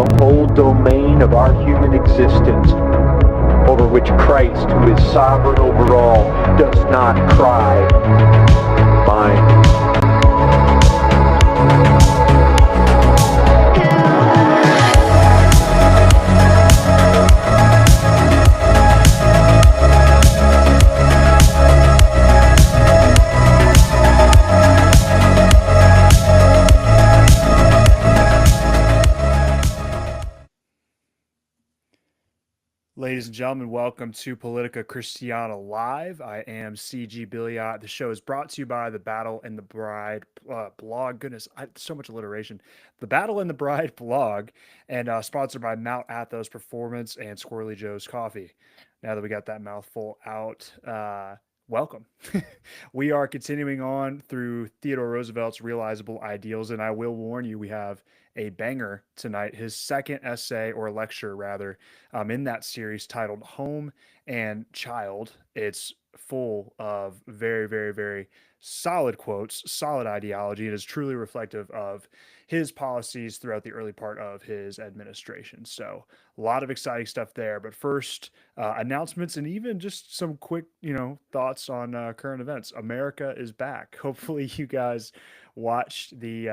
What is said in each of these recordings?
the whole domain of our human existence, over which Christ, who is sovereign over all, does not cry, mine. Ladies and gentlemen, welcome to Politica Christiana Live. I am C.G. Billiot. The show is brought to you by the Battle and the Bride blog. Goodness, so much alliteration. The Battle and the Bride blog, and sponsored by Mount Athos Performance and Squirrely Joe's Coffee. Now that we got that mouthful out, welcome. We are continuing on through Theodore Roosevelt's Realizable Ideals, and I will warn you, we have a banger tonight, his second essay or lecture rather, in that series titled Home and Child. It's full of very, very, very solid quotes, solid ideology. It is truly reflective of his policies throughout the early part of his administration. So a lot of exciting stuff there. But first, announcements and even just some quick, thoughts on current events. America is back. Hopefully you guys watched the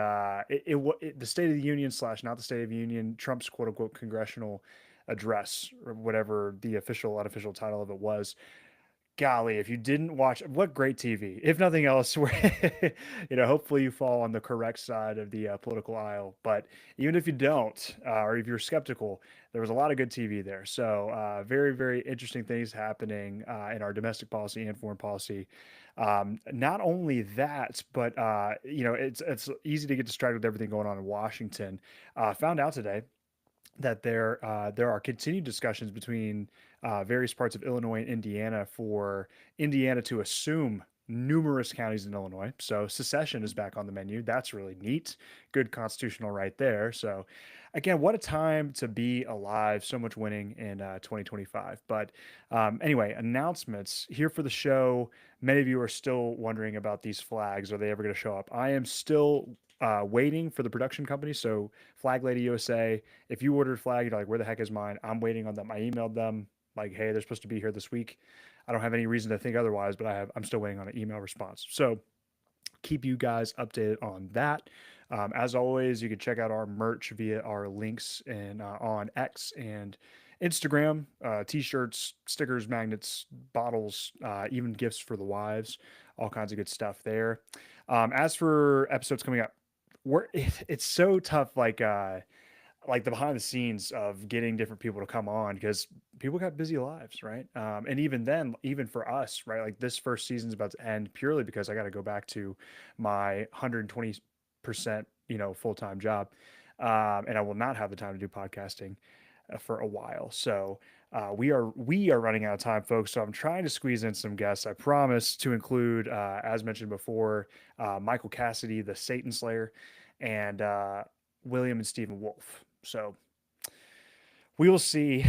State of the Union / not the State of the Union, Trump's quote unquote congressional address, or whatever the official unofficial title of it was. Golly, if you didn't watch, what great TV. If nothing else, hopefully you fall on the correct side of the political aisle. But even if you don't, or if you're skeptical, there was a lot of good TV there. So very, very interesting things happening in our domestic policy and foreign policy. Not only that, but it's easy to get distracted with everything going on in Washington. Found out today that there are continued discussions between various parts of Illinois and Indiana for Indiana to assume numerous counties in Illinois. So secession is back on the menu. That's really neat. Good constitutional right there. So again, what a time to be alive. So much winning in 2025. But anyway, announcements here for the show. Many of you are still wondering about these flags. Are they ever going to show up? I am still waiting for the production company. So Flag Lady USA, if you ordered flag, you're like, where the heck is mine? I'm waiting on them. I emailed them like, hey, they're supposed to be here this week. I don't have any reason to think otherwise, but I'm still waiting on an email response. So keep you guys updated on that. As always, you can check out our merch via our links on X and Instagram, t-shirts, stickers, magnets, bottles, even gifts for the wives, all kinds of good stuff there. As for episodes coming up, it's so tough, like the behind the scenes of getting different people to come on, because people got busy lives, right? And even then, even for us, right? Like this first season's about to end purely because I got to go back to my 120%, full-time job. And I will not have the time to do podcasting for a while. So we are running out of time, folks. So I'm trying to squeeze in some guests. I promise to include, as mentioned before, Michael Cassidy, the Satan Slayer, and William and Stephen Wolfe. So we will see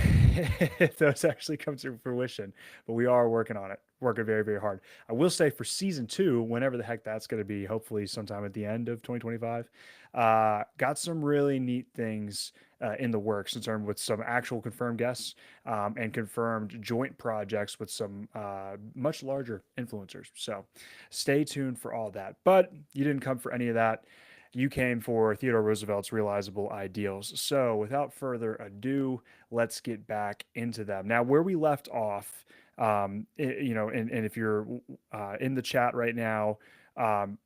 if those actually come to fruition, but we are working on it, working very, very hard. I will say for season 2, whenever the heck that's going to be, hopefully sometime at the end of 2025, got some really neat things in the works in terms with some actual confirmed guests and confirmed joint projects with some much larger influencers. So stay tuned for all that. But you didn't come for any of that. You came for Theodore Roosevelt's Realizable Ideals. So without further ado, let's get back into them. Now, where we left off, and if you're in the chat right now,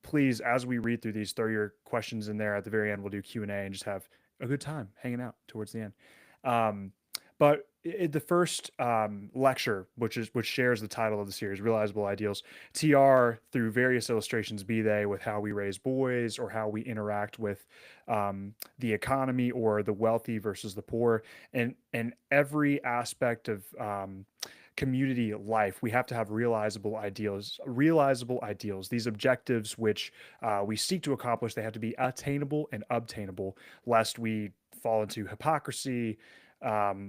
please, as we read through these, throw your questions in there. At the very end, we'll do Q&A and just have a good time hanging out towards the end. But the first lecture, which shares the title of the series, Realizable Ideals, TR through various illustrations, be they with how we raise boys or how we interact with the economy or the wealthy versus the poor, and every aspect of community life, we have to have realizable ideals. These objectives which we seek to accomplish, they have to be attainable and obtainable, lest we fall into hypocrisy,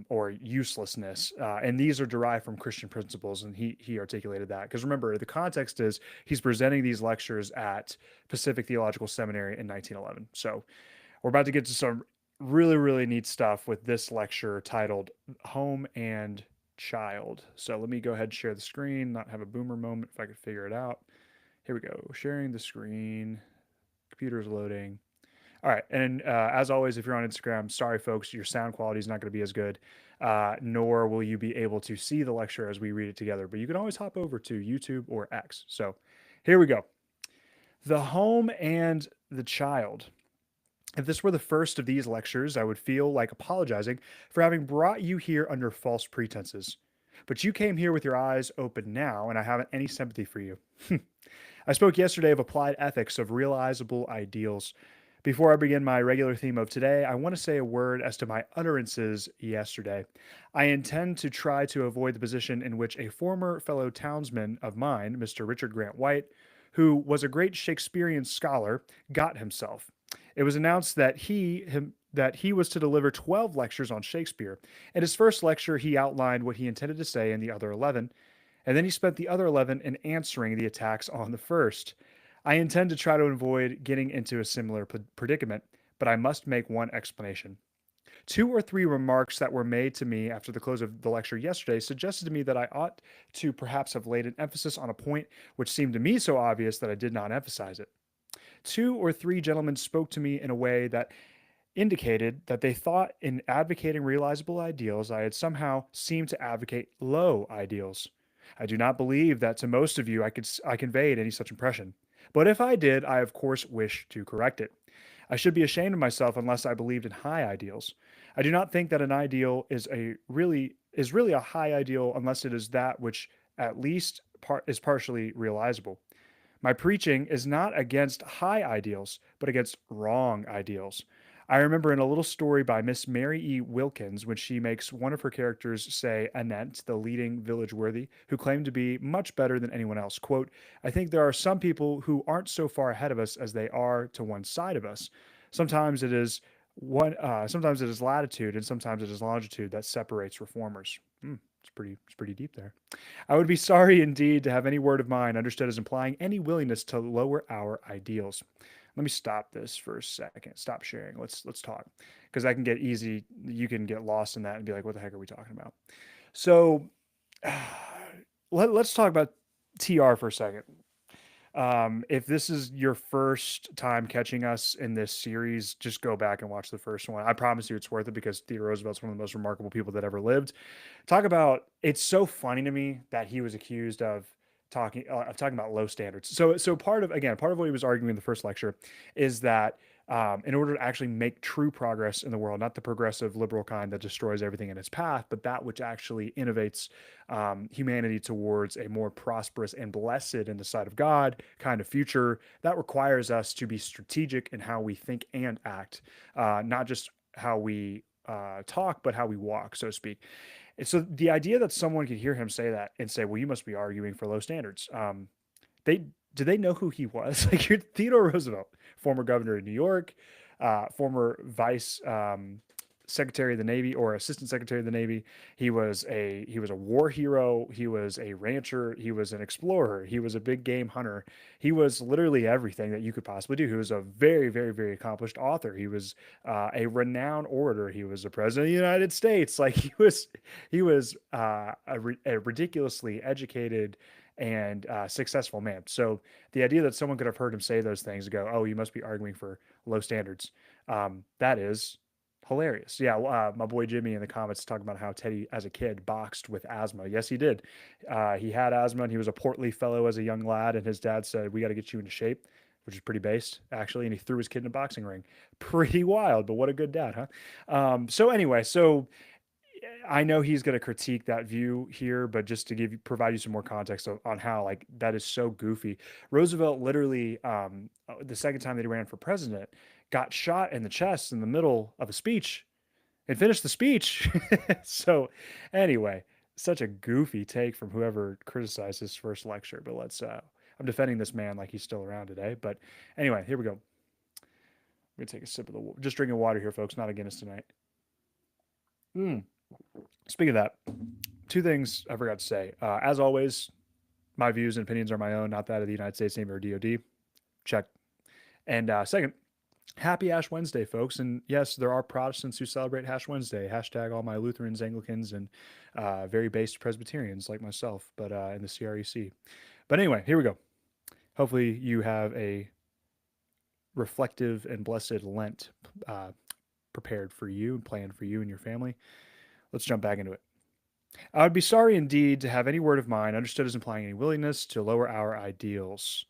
or uselessness. And these are derived from Christian principles. And he articulated that. Because remember, the context is he's presenting these lectures at Pacific Theological Seminary in 1911. So we're about to get to some really, really neat stuff with this lecture titled Home and Child. So let me go ahead and share the screen, not have a boomer moment if I could figure it out. Here we go. Sharing the screen. Computer's loading. All right. And as always, if you're on Instagram, sorry, folks, your sound quality is not going to be as good, nor will you be able to see the lecture as we read it together. But you can always hop over to YouTube or X. So here we go. The Home and the Child. If this were the first of these lectures, I would feel like apologizing for having brought you here under false pretenses. But you came here with your eyes open now, and I haven't any sympathy for you. I spoke yesterday of applied ethics of realizable ideals. Before I begin my regular theme of today, I want to say a word as to my utterances yesterday. I intend to try to avoid the position in which a former fellow townsman of mine, Mr. Richard Grant White, who was a great Shakespearean scholar, got himself. It was announced that he was to deliver 12 lectures on Shakespeare. In his first lecture, he outlined what he intended to say in the other 11, and then he spent the other 11 in answering the attacks on the first. I intend to try to avoid getting into a similar predicament, but I must make one explanation. Two or three remarks that were made to me after the close of the lecture yesterday suggested to me that I ought to perhaps have laid an emphasis on a point which seemed to me so obvious that I did not emphasize it. Two or three gentlemen spoke to me in a way that indicated that they thought in advocating realizable ideals, I had somehow seemed to advocate low ideals. I do not believe that to most of you I conveyed any such impression. But if I did, I of course wish to correct it. I should be ashamed of myself unless I believed in high ideals. I do not think that an ideal is really a high ideal unless it is that which at least is partially realizable. My preaching is not against high ideals, but against wrong ideals. I remember in a little story by Miss Mary E. Wilkins when she makes one of her characters say anent the leading village worthy who claimed to be much better than anyone else. Quote, I think there are some people who aren't so far ahead of us as they are to one side of us. Sometimes it is sometimes it is latitude and sometimes it is longitude that separates reformers. It's pretty deep there. I would be sorry indeed to have any word of mine understood as implying any willingness to lower our ideals. Let me stop this for a second. Stop sharing. Let's talk because I can get easy. You can get lost in that and be like, "What the heck are we talking about?" So let's talk about TR for a second. If this is your first time catching us in this series, just go back and watch the first one. I promise you it's worth it because Theodore Roosevelt's one of the most remarkable people that ever lived. Talk about it's so funny to me that he was accused of talking about low standards. So part of what he was arguing in the first lecture is that in order to actually make true progress in the world, not the progressive liberal kind that destroys everything in its path, but that which actually innovates humanity towards a more prosperous and blessed in the sight of God kind of future, that requires us to be strategic in how we think and act, not just how we talk, but how we walk, so to speak. And so the idea that someone could hear him say that and say, "Well, you must be arguing for low standards," they do they know who he was? Like you're Theodore Roosevelt, former governor of New York, former vice secretary of the Navy or assistant secretary of the Navy. He was a war hero. He was a rancher. He was an explorer. He was a big game hunter. He was literally everything that you could possibly do. He was a very, very, very accomplished author. He was a renowned orator. He was the president of the United States. Like he was a ridiculously educated and successful man. So the idea that someone could have heard him say those things and go, "Oh, you must be arguing for low standards," that is hilarious. Yeah, my boy Jimmy in the comments talking about how Teddy, as a kid, boxed with asthma. Yes, he did. He had asthma, and he was a portly fellow as a young lad. And his dad said, "We got to get you into shape," which is pretty based, actually. And he threw his kid in a boxing ring. Pretty wild, but what a good dad, huh? So anyway, I know he's going to critique that view here, but just to provide you some more context on how like that is so goofy. Roosevelt literally, the second time that he ran for president, got shot in the chest in the middle of a speech and finished the speech. So, anyway, such a goofy take from whoever criticized his first lecture. But I'm defending this man like he's still around today. But anyway, here we go. I'm gonna take a sip of just drinking water here, folks. Not a Guinness tonight. Speaking of that, two things I forgot to say. As always, my views and opinions are my own, not that of the United States Navy or DoD. Check. And second, Happy Ash Wednesday, folks. And yes, there are Protestants who celebrate Ash Wednesday. Hashtag all my Lutherans, Anglicans, and very based Presbyterians like myself, but in the CREC. But anyway, here we go. Hopefully, you have a reflective and blessed Lent uh, prepared for you and planned for you and your family. Let's jump back into it. I would be sorry indeed to have any word of mine understood as implying any willingness to lower our ideals.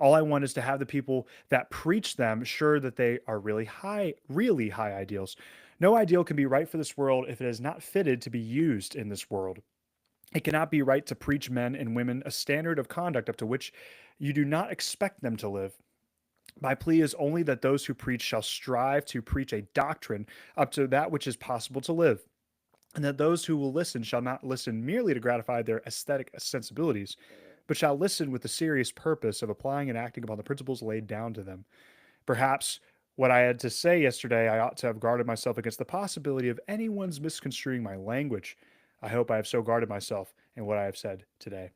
All I want is to have the people that preach them sure that they are really high ideals. No ideal can be right for this world if it is not fitted to be used in this world. It cannot be right to preach men and women a standard of conduct up to which you do not expect them to live. My plea is only that those who preach shall strive to preach a doctrine up to that which is possible to live, and that those who will listen shall not listen merely to gratify their aesthetic sensibilities, but shall listen with the serious purpose of applying and acting upon the principles laid down to them. Perhaps what I had to say yesterday, I ought to have guarded myself against the possibility of anyone's misconstruing my language. I hope I have so guarded myself in what I have said today.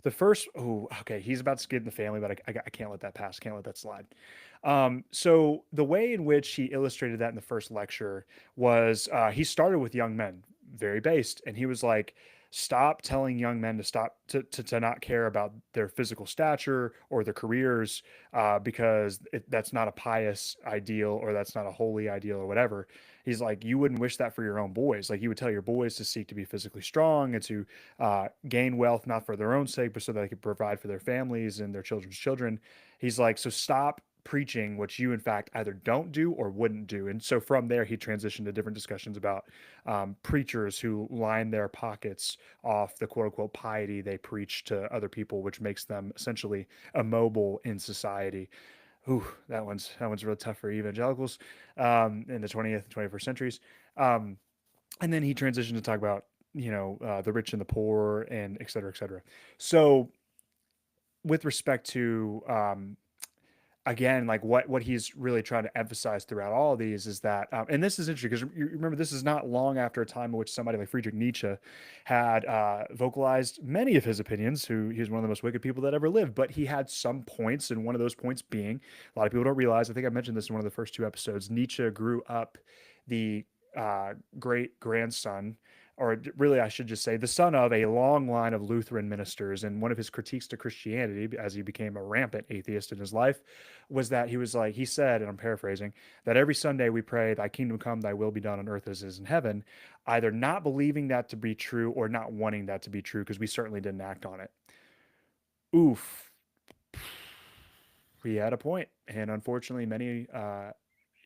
The first, oh, okay, he's about to get in the family, but I can't let that pass. Can't let that slide. So the way in which he illustrated that in the first lecture was he started with young men, very based, and he was like, stop telling young men to stop to not care about their physical stature or their careers because that's not a pious ideal or that's not a holy ideal or whatever. He's like, you wouldn't wish that for your own boys. Like you would tell your boys to seek to be physically strong and to gain wealth, not for their own sake, but so that they could provide for their families and their children's children. He's like, so stop preaching what you in fact either don't do or wouldn't do. And so from there he transitioned to different discussions about preachers who line their pockets off the quote unquote piety they preach to other people, which makes them essentially immobile in society. Ooh, that one's really tough for evangelicals in the 20th and 21st centuries. Um, and then he transitioned to talk about the rich and the poor and et cetera, et cetera. So with respect to again, like what he's really trying to emphasize throughout all of these is that, and this is interesting because you remember this is not long after a time in which somebody like Friedrich Nietzsche had vocalized many of his opinions. Who he was one of the most wicked people that ever lived, but he had some points, and one of those points being a lot of people don't realize. I think I mentioned this in one of the first two episodes. Nietzsche grew up the great grandson, or really, I should just say, the son of a long line of Lutheran ministers. And one of his critiques to Christianity, as he became a rampant atheist in his life, was that he was like, he said, and I'm paraphrasing, that every Sunday we pray, Thy kingdom come, Thy will be done on earth as it is in heaven, either not believing that to be true or not wanting that to be true, because we certainly didn't act on it. Oof. He had a point. And unfortunately, many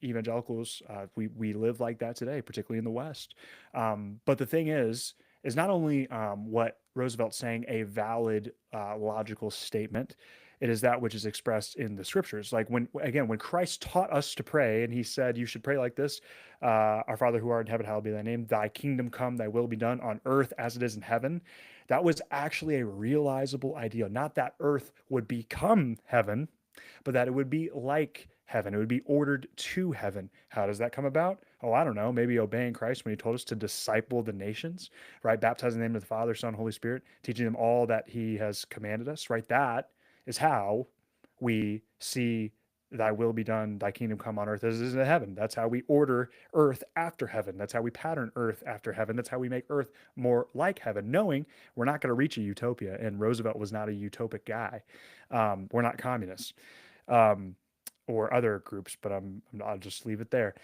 evangelicals, we live like that today, particularly in the West. But the thing is not only what Roosevelt's saying a valid logical statement, it is that which is expressed in the scriptures. Like when Christ taught us to pray, and he said, "You should pray like this: Our Father who art in heaven, hallowed be thy name. Thy kingdom come, thy will be done on earth as it is in heaven." That was actually a realizable ideal. Not that earth would become heaven, but that it would be like heaven. It would be ordered to heaven. How does that come about? Oh, I don't know. Maybe obeying Christ when he told us to disciple the nations, right? Baptizing the name of the Father, Son, Holy Spirit, teaching them all that he has commanded us, right? That is how we see thy will be done, thy kingdom come on earth as it is in heaven. That's how we order earth after heaven. That's how we pattern earth after heaven. That's how we make earth more like heaven, knowing we're not going to reach a utopia. And Roosevelt was not a utopic guy. We're not communists. Or other groups, but I'll just leave it there.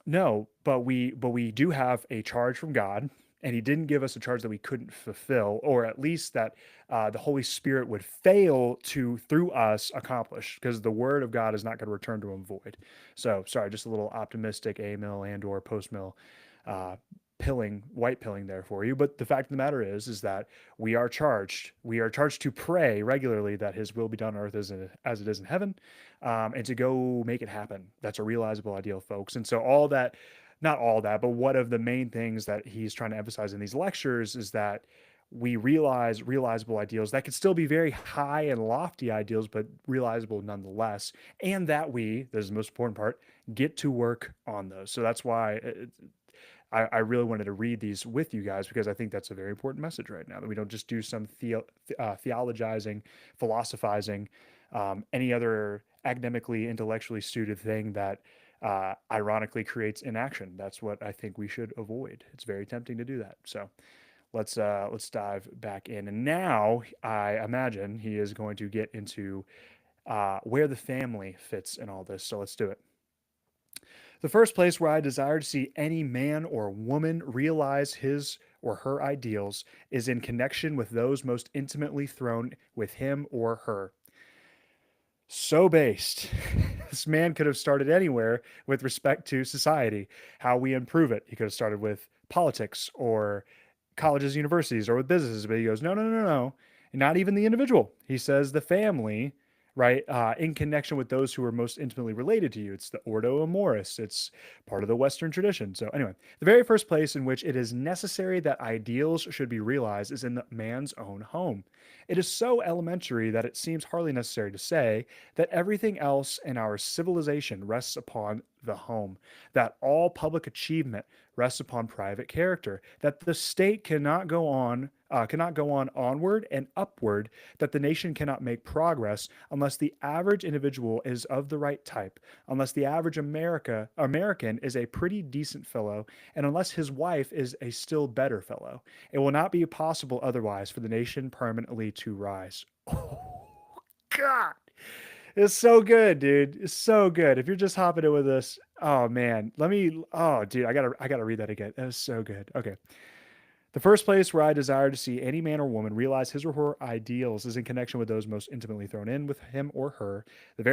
No, but we do have a charge from God, and he didn't give us a charge that we couldn't fulfill, or at least that the Holy Spirit would fail to through us accomplish, because the word of God is not going to return to him void. So sorry, just a little optimistic A-mill and or post-mill white pilling there for you. But the fact of the matter is that we are charged to pray regularly that his will be done on earth as it is in heaven, and to go make it happen. That's a realizable ideal, folks. And so all that, not all that, but one of the main things that he's trying to emphasize in these lectures is that we realize realizable ideals that could still be very high and lofty ideals, but realizable nonetheless. And that this is the most important part, get to work on those. So that's why I really wanted to read these with you guys, because I think that's a very important message right now, that we don't just do some theologizing, philosophizing, any other academically, intellectually suited thing that ironically creates inaction. That's what I think we should avoid. It's very tempting to do that. So let's dive back in. And now I imagine he is going to get into where the family fits in all this. So let's do it. The first place where I desire to see any man or woman realize his or her ideals is in connection with those most intimately thrown with him or her. So based. This man could have started anywhere with respect to society, how we improve it. He could have started with politics or colleges, universities, or with businesses, but he goes, no, no, no, no, not even the individual. He says the family, right, in connection with those who are most intimately related to you. It's the Ordo Amoris. It's part of the Western tradition. So anyway, the very first place in which it is necessary that ideals should be realized is in the man's own home. It is so elementary that it seems hardly necessary to say that everything else in our civilization rests upon the home, that all public achievement rests upon private character, that the state cannot go on onward and upward, that the nation cannot make progress unless the average individual is of the right type, unless the average American is a pretty decent fellow, and unless his wife is a still better fellow. It will not be possible otherwise for the nation permanently to rise. Oh, God. It's so good, dude. It's so good. If you're just hopping in with us, oh man, oh dude, I gotta read that again. That was so good. Okay. The first place where I desire to see any man or woman realize his or her ideals is in connection with those most intimately thrown in with him or her. The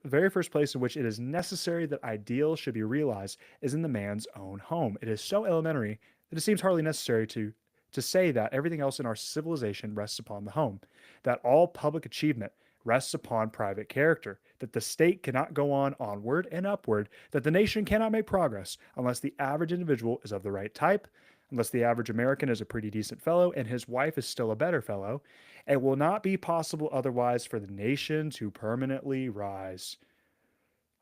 very first place in which it is necessary that ideals should be realized is in the man's own home. It is so elementary that it seems hardly necessary to say that everything else in our civilization rests upon the home, that all public achievement rests upon private character, that the state cannot go on onward and upward, that the nation cannot make progress unless the average individual is of the right type, unless the average American is a pretty decent fellow and his wife is still a better fellow. It will not be possible otherwise for the nation to permanently rise.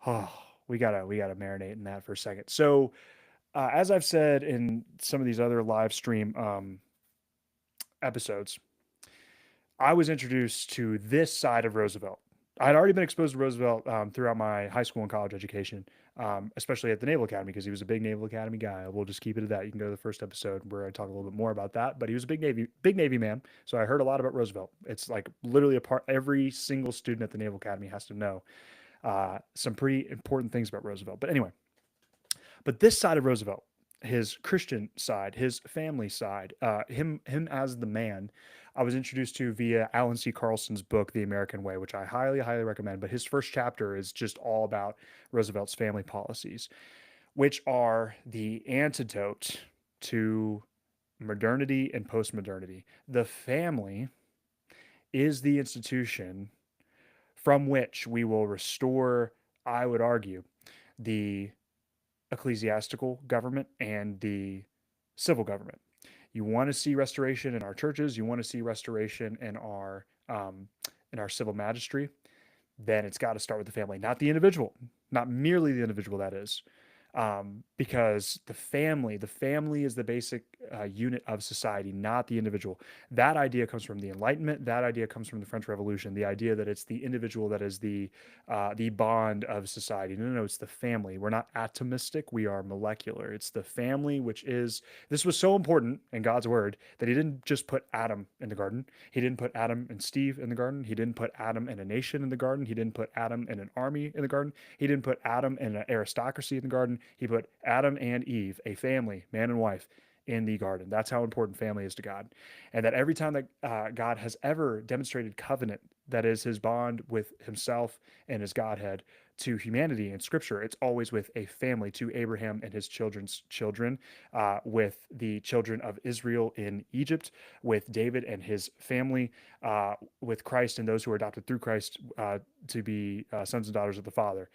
Oh, we gotta marinate in that for a second. So, as I've said in some of these other live stream episodes, I was introduced to this side of Roosevelt. I'd already been exposed to Roosevelt throughout my high school and college education, especially at the Naval Academy, because he was a big Naval Academy guy. We'll just keep it at that. You can go to the first episode where I talk a little bit more about that. But he was a big Navy man. So I heard a lot about Roosevelt. It's like literally a part. Every single student at the Naval Academy has to know some pretty important things about Roosevelt. But anyway, but this side of Roosevelt, his Christian side, his family side, him as the man, I was introduced to via Alan C. Carlson's book, The American Way, which I highly, highly recommend. But his first chapter is just all about Roosevelt's family policies, which are the antidote to modernity and postmodernity. The family is the institution from which we will restore, I would argue, the ecclesiastical government and the civil government. You want to see restoration in our churches, you want to see restoration in our civil magistry, then it's got to start with the family, not the individual, not merely the individual, that is. Because the family is the basic unit of society, not the individual. That idea comes from the Enlightenment. That idea comes from the French Revolution. The idea that it's the individual that is the bond of society. No, no, no, it's the family. We're not atomistic. We are molecular. It's the family, which is, this was so important in God's word that he didn't just put Adam in the garden. He didn't put Adam and Steve in the garden. He didn't put Adam and a nation in the garden. He didn't put Adam and an army in the garden. He didn't put Adam and an aristocracy in the garden. He put Adam and Eve, a family, man and wife, in the garden. That's how important family is to God. And that every time that God has ever demonstrated covenant, that is his bond with himself and his Godhead, to humanity in scripture, it's always with a family, to Abraham and his children's children, with the children of Israel in Egypt, with David and his family, with Christ and those who are adopted through Christ to be sons and daughters of the Father.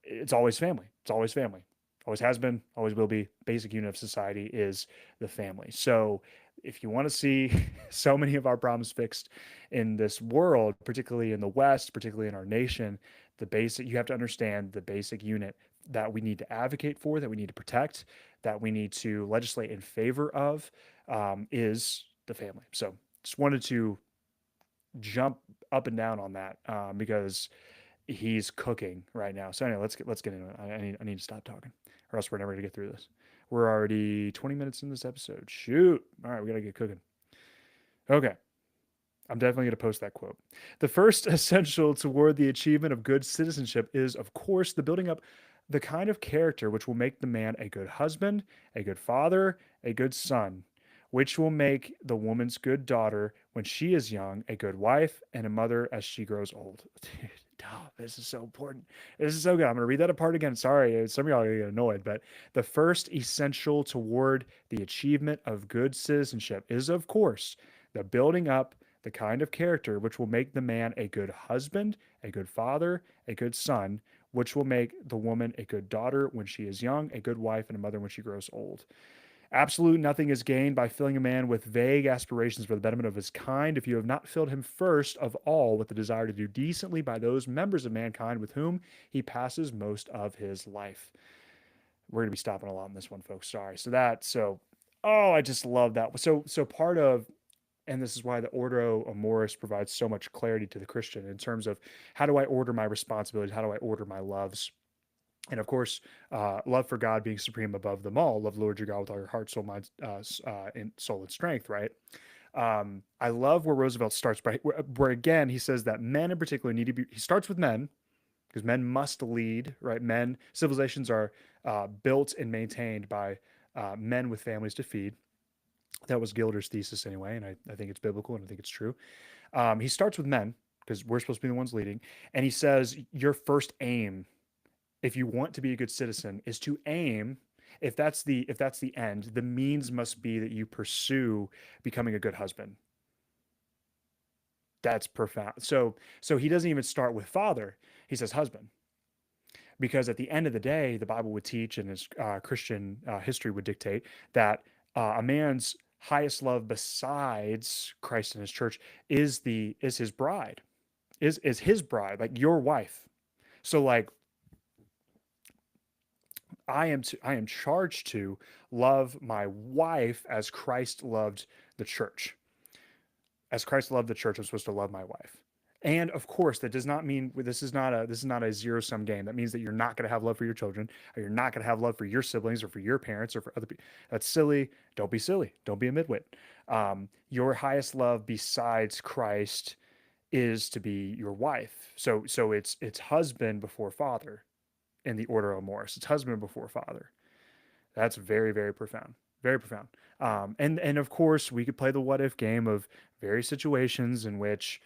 It's always family. It's always family. Always has been, always will be. Basic unit of society is the family. So if you want to see so many of our problems fixed in this world, particularly in the West, particularly in our nation, you have to understand the basic unit that we need to advocate for, that we need to protect, that we need to legislate in favor of, is the family. So just wanted to jump up and down on that because he's cooking right now. So anyway, let's get into it. I need to stop talking, or else we're never gonna get through this. We're already 20 minutes in this episode. Shoot! All right, we gotta get cooking. Okay. I'm definitely going to post that quote. The first essential toward the achievement of good citizenship is, of course, the building up the kind of character which will make the man a good husband, a good father, a good son, which will make the woman's good daughter when she is young, a good wife, and a mother as she grows old. Dude, oh, this is so important. This is so good. I'm going to read that apart again. Sorry, some of y'all are going to get annoyed, but the first essential toward the achievement of good citizenship is, of course, the building up the kind of character which will make the man a good husband, a good father, a good son, which will make the woman a good daughter when she is young, a good wife, and a mother when she grows old. Absolute nothing is gained by filling a man with vague aspirations for the betterment of his kind if you have not filled him first of all with the desire to do decently by those members of mankind with whom he passes most of his life. We're gonna be stopping a lot on this one, folks. Sorry. Oh, I just love that. So part of, and this is why the Ordo Amoris provides so much clarity to the Christian in terms of how do I order my responsibilities, how do I order my loves, and of course, love for God being supreme above them all. Love the Lord your God with all your heart, soul, mind, and soul and strength. Right. I love where Roosevelt starts, where again he says that men in particular need to be. He starts with men because men must lead. Right. Civilizations are built and maintained by men with families to feed. That was Gilder's thesis anyway, and I think it's biblical and I think it's true. He starts with men because we're supposed to be the ones leading, and he says your first aim, if you want to be a good citizen, is to aim. If that's the end, the means must be that you pursue becoming a good husband. That's profound. So he doesn't even start with father. He says husband, because at the end of the day, the Bible would teach, and his Christian history would dictate that a man's highest love besides Christ and his church is his bride, is his bride, like your wife. So like I am charged to love my wife as Christ loved the church. As Christ loved the church, I'm supposed to love my wife. And of course, that does not mean this is not a zero sum game. That means that you're not going to have love for your children, or you're not going to have love for your siblings, or for your parents, or for other people. That's silly. Don't be silly. Don't be a midwit. Your highest love besides Christ is to be your wife. So it's husband before father in the order of Morris. It's husband before father. That's very, very profound. Very profound. And of course, we could play the what if game of various situations in which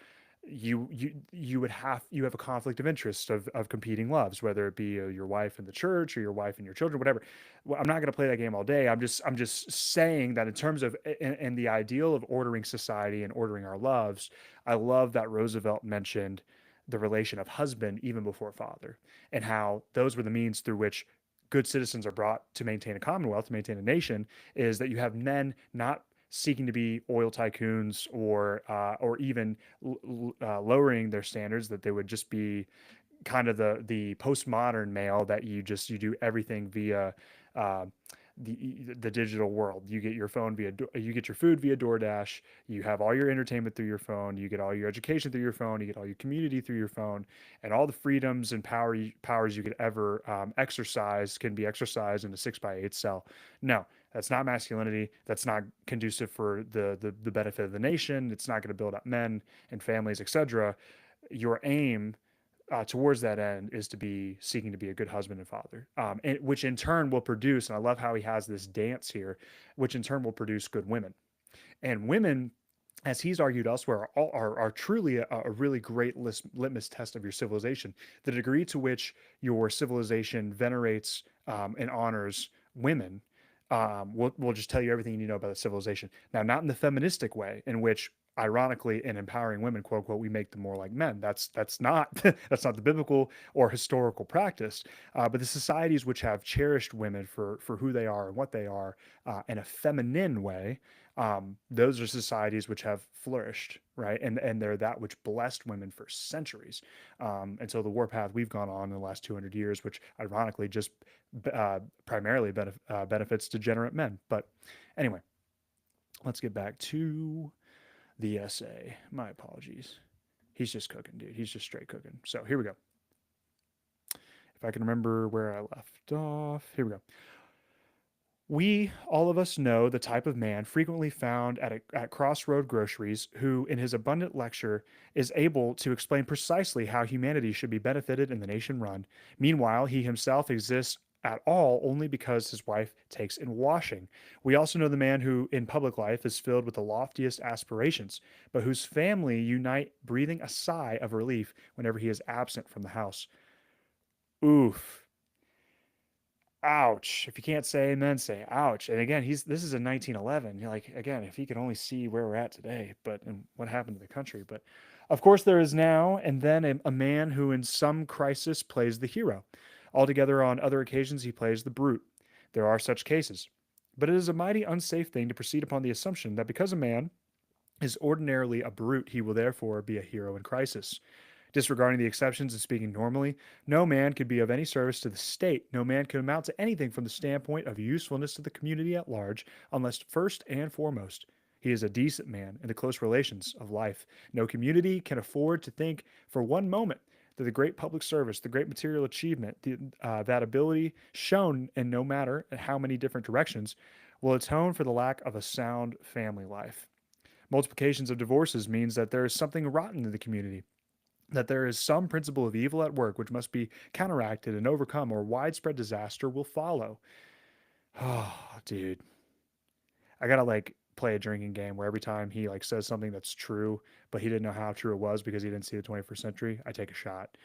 you have a conflict of interest of competing loves, whether it be your wife and the church, or your wife and your children, whatever. Well, I'm not going to play that game all day. I'm just saying that in terms of in the ideal of ordering society and ordering our loves, I love that Roosevelt mentioned the relation of husband even before father, and how those were the means through which good citizens are brought to maintain a commonwealth, to maintain a nation, is that you have men not seeking to be oil tycoons, or even lowering their standards, that they would just be kind of the postmodern male, that you do everything via uh, the digital world. You get your phone you get your food via DoorDash. You have all your entertainment through your phone. You get all your education through your phone. You get all your community through your phone, and all the freedoms and powers you could ever exercise can be exercised in a 6x8 cell. No, that's not masculinity. That's not conducive for the benefit of the nation. It's not going to build up men and families, etc. Your aim towards that end is to be seeking to be a good husband and father, and which in turn will produce, and I love how he has this dance here, which in turn will produce good women. And women, as he's argued elsewhere, are truly a really great litmus test of your civilization. The degree to which your civilization venerates and honors women will just tell you everything you need to know about the civilization. Now, not in the feministic way, in which, ironically, in empowering women, quote unquote, we make them more like men. That's not that's not the biblical or historical practice. But the societies which have cherished women for who they are and what they are in a feminine way, those are societies which have flourished, right? And they're that which blessed women for centuries, until the warpath we've gone on in the last 200 years, which ironically just primarily benefits degenerate men. But anyway, let's get back to the essay. My apologies. He's just cooking, dude. He's just straight cooking. So here we go. If I can remember where I left off, here we go. We, all of us, know the type of man frequently found at crossroad groceries who, in his abundant lecture, is able to explain precisely how humanity should be benefited and the nation run. Meanwhile, he himself exists at all only because his wife takes in washing. We also know the man who, in public life, is filled with the loftiest aspirations, but whose family unite breathing a sigh of relief whenever he is absent from the house. Oof. Ouch. If you can't say amen, say ouch. And again, this is in 1911. You're like, again, if he could only see where we're at today, but and what happened to the country. But of course, there is now and then a man who, in some crisis, plays the hero. Altogether, on other occasions, he plays the brute. There are such cases. But it is a mighty unsafe thing to proceed upon the assumption that because a man is ordinarily a brute, he will therefore be a hero in crisis. Disregarding the exceptions and speaking normally, no man could be of any service to the state. No man could amount to anything from the standpoint of usefulness to the community at large, unless first and foremost he is a decent man in the close relations of life. No community can afford to think for one moment that the great public service, the great material achievement, that ability shown in no matter how many different directions, will atone for the lack of a sound family life. Multiplications of divorces means that there is something rotten in the community, that there is some principle of evil at work which must be counteracted and overcome, or widespread disaster will follow. Oh, dude. I gotta like play a drinking game where every time he like says something that's true, but he didn't know how true it was because he didn't see the 21st century, I take a shot.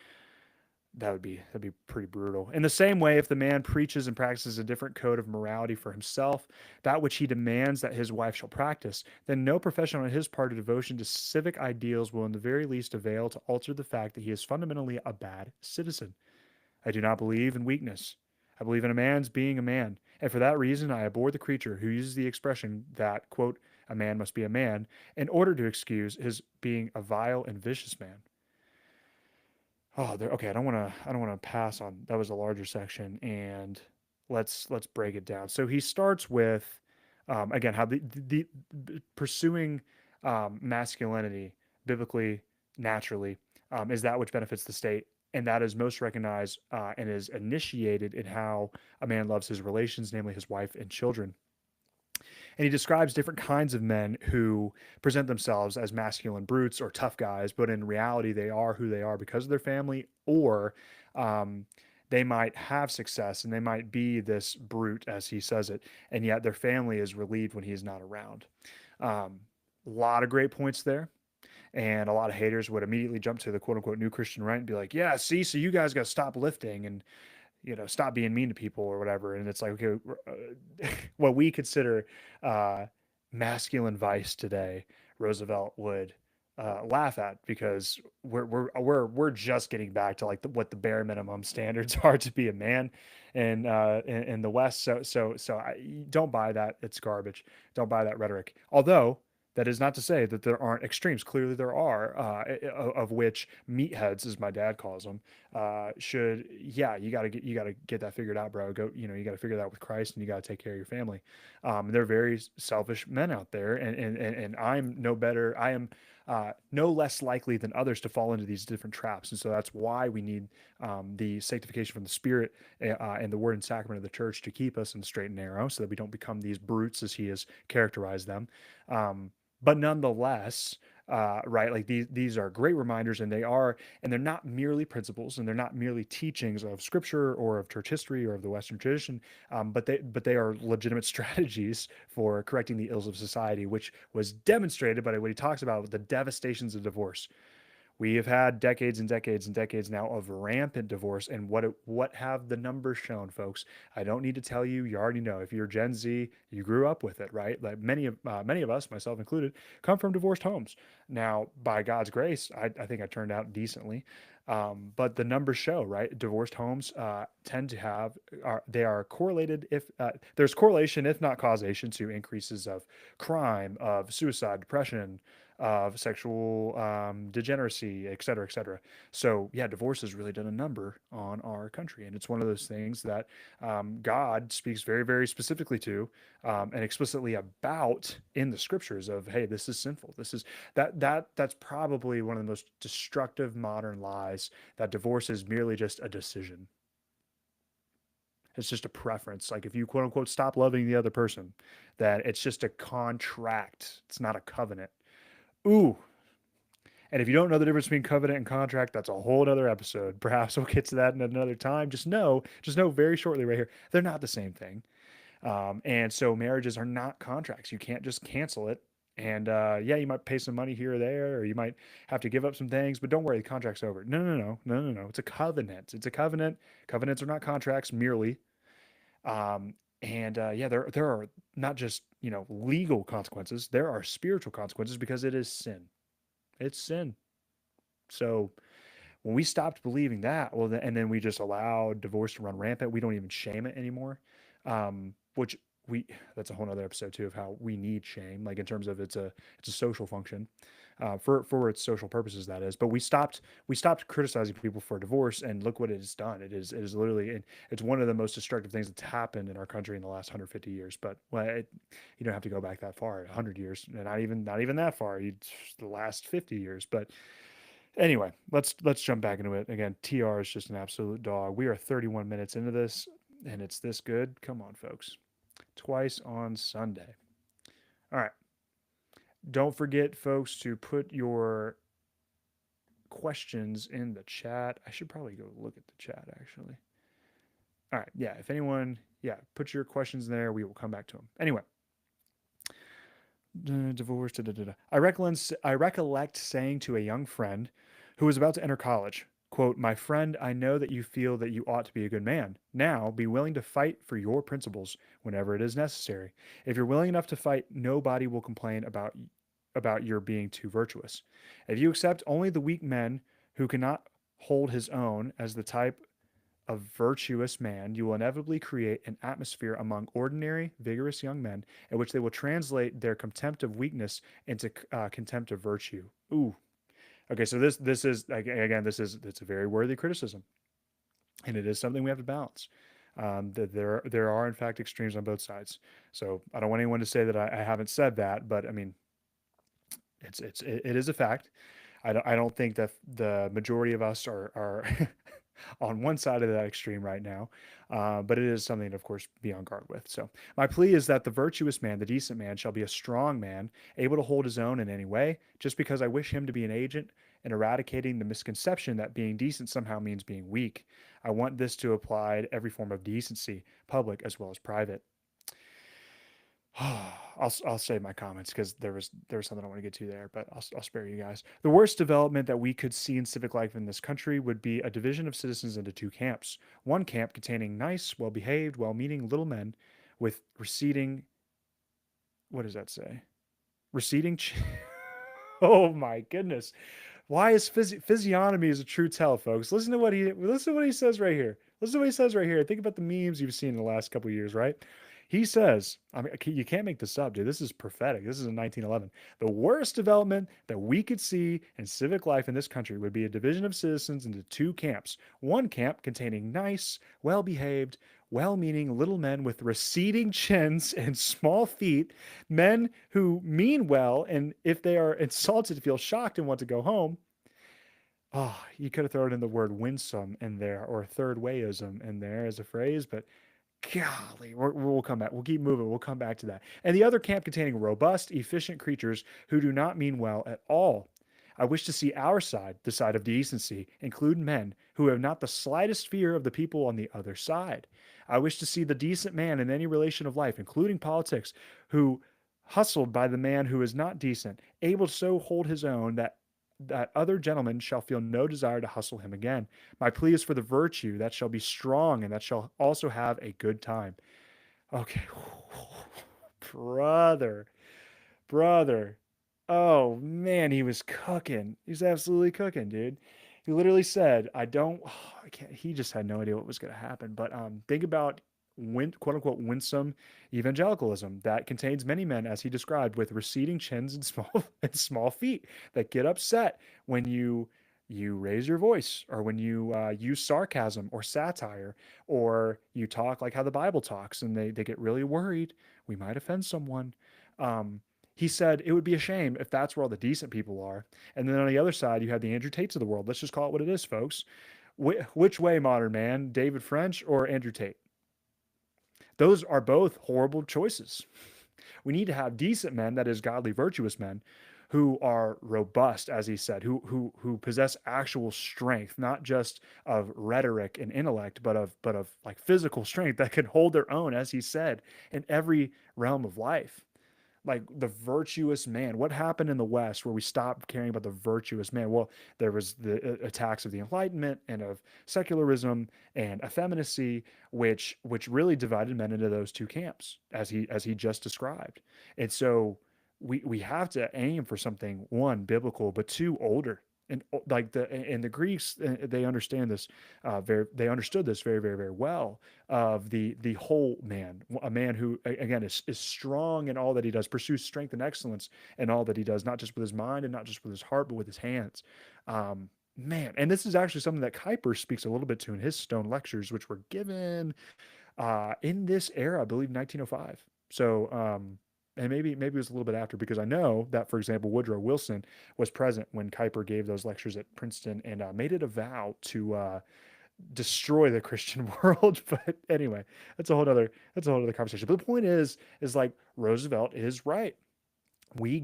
That'd be pretty brutal. In the same way, if the man preaches and practices a different code of morality for himself, that which he demands that his wife shall practice, then no profession on his part of devotion to civic ideals will in the very least avail to alter the fact that he is fundamentally a bad citizen. I do not believe in weakness. I believe in a man's being a man, and for that reason I abhor the creature who uses the expression that, quote, a man must be a man, in order to excuse his being a vile and vicious man. Oh, there. Okay, I don't want to pass on. That was a larger section, and let's break it down. So he starts with, again, how pursuing masculinity biblically, naturally, is that which benefits the state, and that is most recognized and is initiated in how a man loves his relations, namely his wife and children. And he describes different kinds of men who present themselves as masculine brutes or tough guys, but in reality, they are who they are because of their family, or um, they might have success and they might be this brute, as he says it, and yet their family is relieved when he is not around. A lot of great points there. And a lot of haters would immediately jump to the quote unquote new Christian right and be like, yeah, see, so you guys got to stop lifting and stop being mean to people or whatever. And it's like, okay, what we consider uh, masculine vice today, Roosevelt would laugh at because we're just getting back to like what the bare minimum standards are to be a man in the West. So don't buy that. It's garbage. Don't buy that rhetoric. Although that is not to say that there aren't extremes. Clearly, there are, of which meatheads, as my dad calls them, should. Yeah, you gotta get that figured out, bro. Go, you got to figure that out with Christ, and you got to take care of your family. They're very selfish men out there, and I'm no better. I am no less likely than others to fall into these different traps, and so that's why we need the sanctification from the Spirit and the Word and Sacrament of the Church to keep us in the straight and narrow, so that we don't become these brutes as He has characterized them. But nonetheless, right, like these are great reminders, and they're not merely principles, and they're not merely teachings of Scripture or of church history or of the Western tradition, but they are legitimate strategies for correcting the ills of society, which was demonstrated by what he talks about, the devastations of divorce. We have had decades and decades and decades now of rampant divorce, and what have the numbers shown, folks? I don't need to tell you; you already know. If you're Gen Z, you grew up with it, right? Like many of us, myself included, come from divorced homes. Now, by God's grace, I think I turned out decently, but the numbers show, right? Divorced homes tend to they are correlated if there's correlation, if not causation, to increases of crime, of suicide, depression, of sexual degeneracy, et cetera, et cetera. So, yeah, divorce has really done a number on our country. And it's one of those things that God speaks very, very specifically to and explicitly about in the scriptures of, hey, this is sinful. This is that's probably one of the most destructive modern lies, that divorce is merely just a decision. It's just a preference. Like if you quote unquote stop loving the other person, that it's just a contract. It's not a covenant. Ooh. And if you don't know the difference between covenant and contract, that's a whole other episode. Perhaps we'll get to that in another time. Just know very shortly right here, they're not the same thing. And so marriages are not contracts. You can't just cancel it. And yeah, you might pay some money here or there, or you might have to give up some things, but don't worry, the contract's over. No. It's a covenant. It's a covenant. Covenants are not contracts merely. And yeah, there are not just legal consequences. There are spiritual consequences because it is sin. It's sin. So when we stopped believing that, well, and then we just allowed divorce to run rampant, we don't even shame it anymore. Which that's a whole other episode too of how we need shame, like in terms of it's a social function, for its social purposes, that is. But we stopped criticizing people for divorce, and look what it has done. It is literally it's one of the most destructive things that's happened in our country in the last 150 years. But you don't have to go back that far, 100 years, and not even that far. The last 50 years, but. Anyway, let's jump back into it. Again, TR is just an absolute dog. We are 31 minutes into this, and it's this good. Come on, folks. Twice on Sunday. All right. Don't forget, folks, to put your questions in the chat. I should probably go look at the chat, actually. All right. Yeah. If anyone, put your questions in there. We will come back to them. Anyway. Divorce. I recollect saying to a young friend who was about to enter college, quote, "My friend, I know that you feel that you ought to be a good man. Now, be willing to fight for your principles whenever it is necessary. If you're willing enough to fight, nobody will complain about your being too virtuous. If you accept only the weak men who cannot hold his own as the type of virtuous man, you will inevitably create an atmosphere among ordinary, vigorous young men in which they will translate their contempt of weakness into contempt of virtue." Ooh. Okay, so this is again, it's a very worthy criticism, and it is something we have to balance. That there are in fact extremes on both sides. So I don't want anyone to say that I haven't said that, but I mean, it is a fact. I don't think that the majority of us are on one side of that extreme right now, but it is something to, of course, be on guard with. So my plea is that the virtuous man, the decent man, shall be a strong man, able to hold his own in any way, just because I wish him to be an agent in eradicating the misconception that being decent somehow means being weak. I want this to apply to every form of decency, public as well as private. I'll save my comments because there was something I want to get to there, but I'll spare you guys. The worst development that we could see in civic life in this country would be a division of citizens into two camps. One camp containing nice, well-behaved, well-meaning little men with receding. What does that say? Receding. Oh my goodness! Why is physiognomy is a true tell, folks? Listen to what he says right here. Listen to what he says right here. Think about the memes you've seen in the last couple of years, right? He says, I mean, you can't make this up, dude. This is prophetic. This is in 1911. The worst development that we could see in civic life in this country would be a division of citizens into two camps. One camp containing nice, well-behaved, well-meaning little men with receding chins and small feet, men who mean well, and if they are insulted, feel shocked and want to go home. Oh, you could have thrown in the word winsome in there or third wayism in there as a phrase, but golly, we'll come back. We'll keep moving. We'll come back to that. And the other camp containing robust, efficient creatures who do not mean well at all. I wish to see our side, the side of decency, include men who have not the slightest fear of the people on the other side. I wish to see the decent man in any relation of life, including politics, who, hustled by the man who is not decent, able to so hold his own that other gentlemen shall feel no desire to hustle him again. My plea is for the virtue that shall be strong and that shall also have a good time. Okay. brother. Oh man, he was cooking. He was absolutely cooking, dude. He literally said, I can't, he just had no idea what was going to happen. But think about quote unquote winsome evangelicalism that contains many men, as he described, with receding chins and small feet that get upset when you raise your voice, or when you use sarcasm or satire, or you talk like how the Bible talks, and they get really worried we might offend someone. He said it would be a shame if that's where all the decent people are. And then on the other side, you have the Andrew Tates of the world. Let's just call it what it is, folks. Which way, modern man? David French or Andrew Tate? Those are both horrible choices. We need to have decent men, that is, godly, virtuous men, who are robust, as he said, who possess actual strength, not just of rhetoric and intellect, but of like physical strength that can hold their own, as he said, in every realm of life. Like the virtuous man. What happened in the West where we stopped caring about the virtuous man? Well, there was the attacks of the Enlightenment and of secularism and effeminacy, which really divided men into those two camps, as he just described. And so we have to aim for something, one, biblical, but two, older. And like the Greeks, they understand this they understood this very, very, very well, of the whole man, a man who again is strong in all that he does, pursues strength and excellence in all that he does, not just with his mind and not just with his heart, but with his hands. Man, and this is actually something that Kuyper speaks a little bit to in his Stone Lectures, which were given in this era, I believe 1905. So and maybe it was a little bit after, because I know that, for example, Woodrow Wilson was present when Kuyper gave those lectures at Princeton, and made it a vow to destroy the Christian world. But anyway, that's a whole other conversation. But the point is like Roosevelt is right. We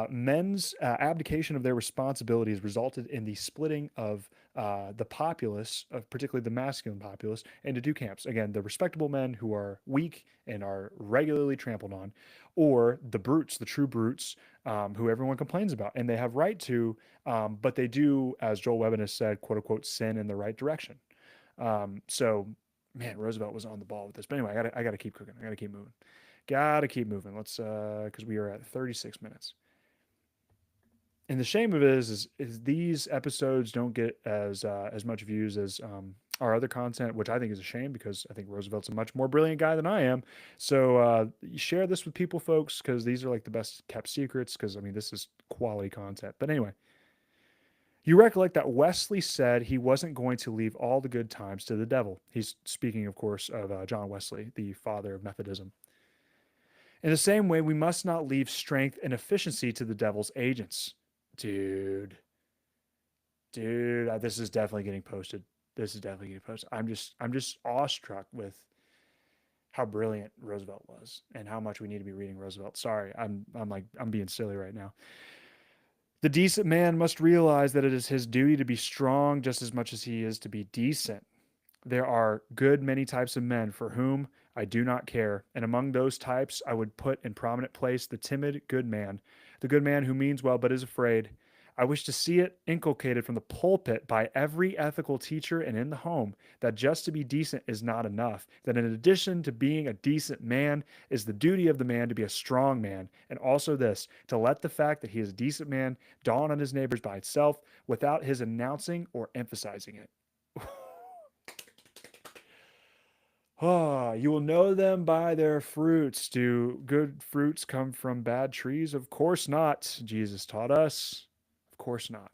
men's abdication of their responsibilities resulted in the splitting of the populace, of particularly the masculine populace, into two camps. Again, the respectable men who are weak and are regularly trampled on, or the brutes, the true brutes, who everyone complains about, and they have right to, but they do, as Joel Webben has said, quote unquote, sin in the right direction. So, man, Roosevelt was on the ball with this. But anyway, I gotta keep cooking. I gotta keep moving. Gotta keep moving. Let's because we are at 36 minutes. And the shame of it is these episodes don't get as much views as our other content, which I think is a shame, because I think Roosevelt's a much more brilliant guy than I am. So share this with people, folks, because these are like the best kept secrets. Because I mean, this is quality content. But anyway, you recollect that Wesley said he wasn't going to leave all the good times to the devil. He's speaking, of course, of John Wesley, the father of Methodism. In the same way, we must not leave strength and efficiency to the devil's agents. Dude, this is definitely getting posted. This is definitely getting posted. I'm just awestruck with how brilliant Roosevelt was and how much we need to be reading Roosevelt. Sorry, I'm being silly right now. The decent man must realize that it is his duty to be strong just as much as he is to be decent. There are good many types of men for whom I do not care, and among those types I would put in prominent place the timid good man, the good man who means well but is afraid. I wish to see it inculcated from the pulpit by every ethical teacher and in the home that just to be decent is not enough, that in addition to being a decent man is the duty of the man to be a strong man, and also this, to let the fact that he is a decent man dawn on his neighbors by itself without his announcing or emphasizing it. Oh, you will know them by their fruits. Do good fruits come from bad trees? Of course not. Jesus taught us. Of course not.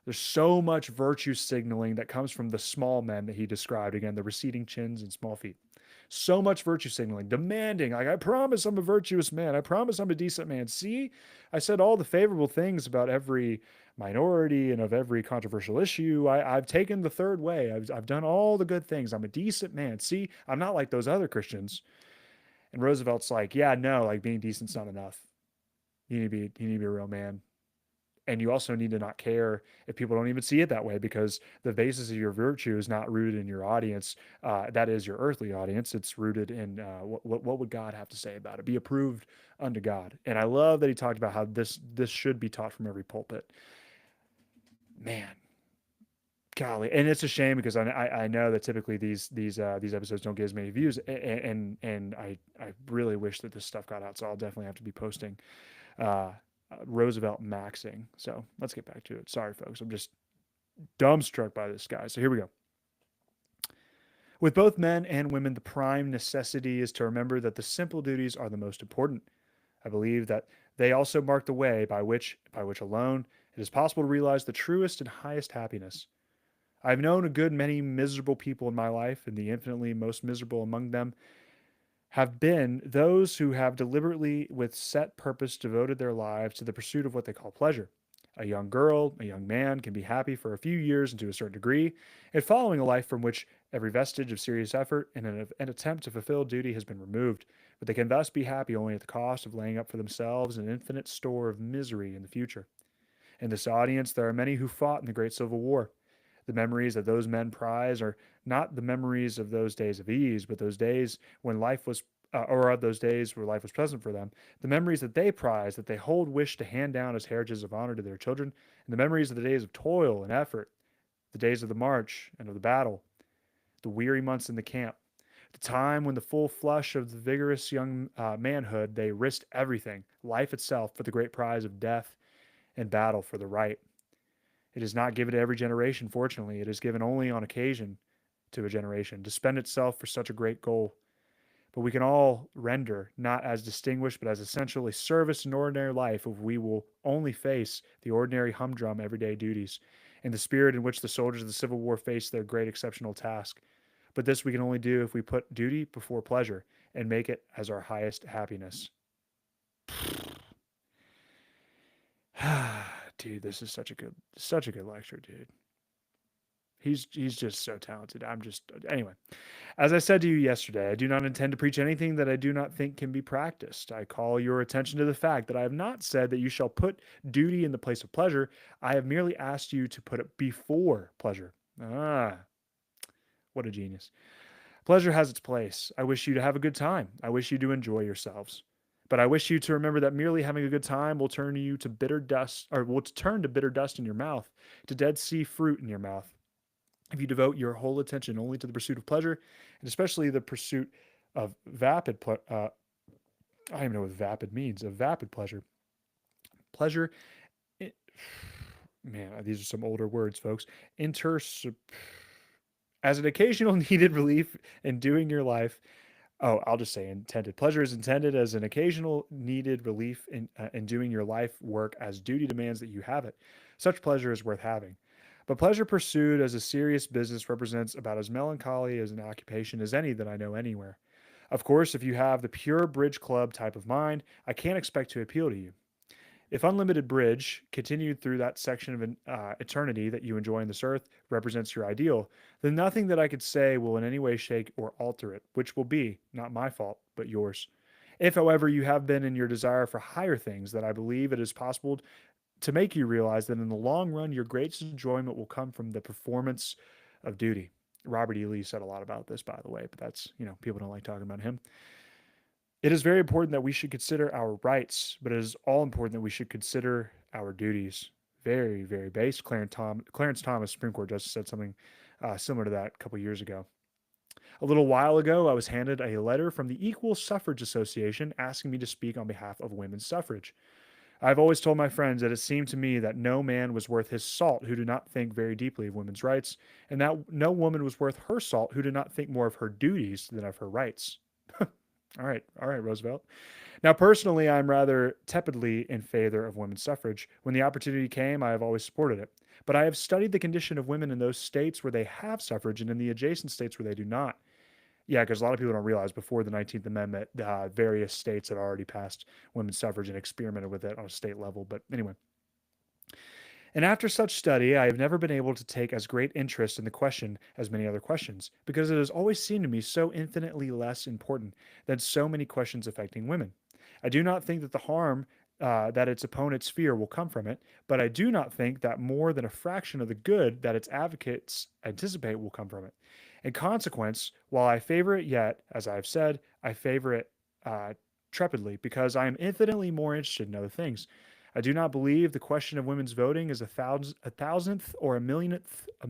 There's so much virtue signaling that comes from the small men that he described. Again, the receding chins and small feet. So much virtue signaling, demanding, like, I promise I'm a virtuous man. I promise I'm a decent man. See, I said all the favorable things about every minority and of every controversial issue. I've taken the third way. I've done all the good things. I'm a decent man. See, I'm not like those other Christians. And Roosevelt's like, yeah, no, like being decent's not enough. You need to be a real man. And you also need to not care if people don't even see it that way, because the basis of your virtue is not rooted in your audience. That is your earthly audience. It's rooted in what would God have to say about it? Be approved unto God. And I love that he talked about how this should be taught from every pulpit. Man, golly, and it's a shame, because I know that typically these episodes don't get as many views, and I really wish that this stuff got out. So I'll definitely have to be posting Roosevelt maxing. So let's get back to it. Sorry, folks, I'm just dumbstruck by this guy. So here we go. With both men and women, the prime necessity is to remember that the simple duties are the most important. I believe that they also mark the way by which alone it is possible to realize the truest and highest happiness. I have known a good many miserable people in my life, and the infinitely most miserable among them have been those who have deliberately, with set purpose, devoted their lives to the pursuit of what they call pleasure. A young girl, a young man can be happy for a few years and to a certain degree, and following a life from which Every vestige of serious effort in an attempt to fulfill duty has been removed, but they can thus be happy only at the cost of laying up for themselves an infinite store of misery in the future. In this audience, there are many who fought in the Great Civil War. The memories that those men prize are not the memories of those days of ease, but those days when life was, or of those days where life was pleasant for them. The memories that they prize, that they hold wish to hand down as heritages of honor to their children, and the memories of the days of toil and effort, the days of the march and of the battle, the weary months in the camp, the time when the full flush of the vigorous young manhood they risked everything, life itself, for the great prize of death and battle for the right. It is not given to every generation, fortunately. It is given only on occasion to a generation to spend itself for such a great goal. But we can all render, not as distinguished, but as essentially service in ordinary life if we will only face the ordinary humdrum everyday duties in the spirit in which the soldiers of the Civil War faced their great exceptional task. But this we can only do if we put duty before pleasure and make it as our highest happiness. Dude, this is such a good lecture, dude. He's just so talented. Anyway. As I said to you yesterday, I do not intend to preach anything that I do not think can be practiced. I call your attention to the fact that I have not said that you shall put duty in the place of pleasure. I have merely asked you to put it before pleasure. Ah, what a genius. Pleasure has its place. I wish you to have a good time. I wish you to enjoy yourselves. But I wish you to remember that merely having a good time will turn you to bitter dust, or will turn to bitter dust in your mouth, to Dead Sea fruit in your mouth. If you devote your whole attention only to the pursuit of pleasure, and especially the pursuit of I don't even know what vapid means, of vapid pleasure. Pleasure, man, these are some older words, folks. As an occasional needed relief in doing your life. Oh, I'll just say intended. Pleasure is intended as an occasional needed relief in doing your life work as duty demands that you have it. Such pleasure is worth having. But pleasure pursued as a serious business represents about as melancholy as an occupation as any that I know anywhere. Of course, if you have the pure bridge club type of mind, I can't expect to appeal to you. If unlimited bridge, continued through that section of eternity that you enjoy on this earth, represents your ideal, then nothing that I could say will in any way shake or alter it, which will be not my fault, but yours. If, however, you have been in your desire for higher things, that I believe it is possible to make you realize that in the long run, your greatest enjoyment will come from the performance of duty. Robert E. Lee said a lot about this, by the way, but that's, people don't like talking about him. It is very important that we should consider our rights, but it is all important that we should consider our duties. Very, very base. Clarence Thomas, Supreme Court Justice, said something similar to that a couple years ago. A little while ago, I was handed a letter from the Equal Suffrage Association asking me to speak on behalf of women's suffrage. I've always told my friends that it seemed to me that no man was worth his salt who did not think very deeply of women's rights, and that no woman was worth her salt who did not think more of her duties than of her rights. All right, Roosevelt. Now, personally, I'm rather tepidly in favor of women's suffrage. When the opportunity came, I have always supported it. But I have studied the condition of women in those states where they have suffrage and in the adjacent states where they do not. Yeah, because a lot of people don't realize before the 19th Amendment, various states had already passed women's suffrage and experimented with it on a state level. But anyway. And after such study, I have never been able to take as great interest in the question as many other questions, because it has always seemed to me so infinitely less important than so many questions affecting women. I do not think that the harm that its opponents fear will come from it, but I do not think that more than a fraction of the good that its advocates anticipate will come from it. In consequence, while I favor it yet, as I have said, I favor it trepidly, because I am infinitely more interested in other things. I do not believe the question of women's voting is a thousandth or a millionth, I've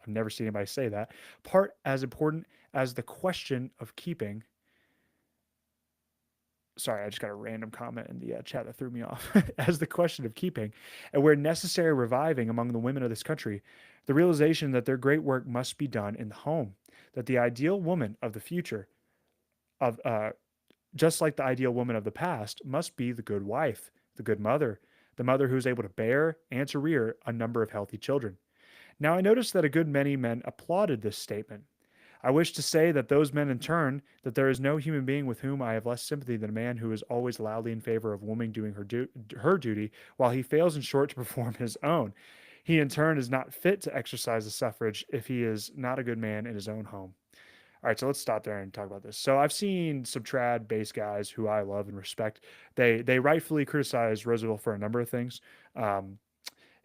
never seen anybody say that, part as important as the question of keeping. Sorry, I just got a random comment in the chat that threw me off. As the question of keeping, and where necessary reviving among the women of this country, the realization that their great work must be done in the home, that the ideal woman of the future, of just like the ideal woman of the past, must be the good wife, the good mother, the mother who is able to bear and to rear a number of healthy children. Now, I noticed that a good many men applauded this statement. I wish to say that those men in turn, that there is no human being with whom I have less sympathy than a man who is always loudly in favor of woman doing her duty while he fails in short to perform his own. He in turn is not fit to exercise the suffrage if he is not a good man in his own home. All right, so let's stop there and talk about this. So I've seen some trad based guys who I love and respect. They rightfully criticize Roosevelt for a number of things. Um,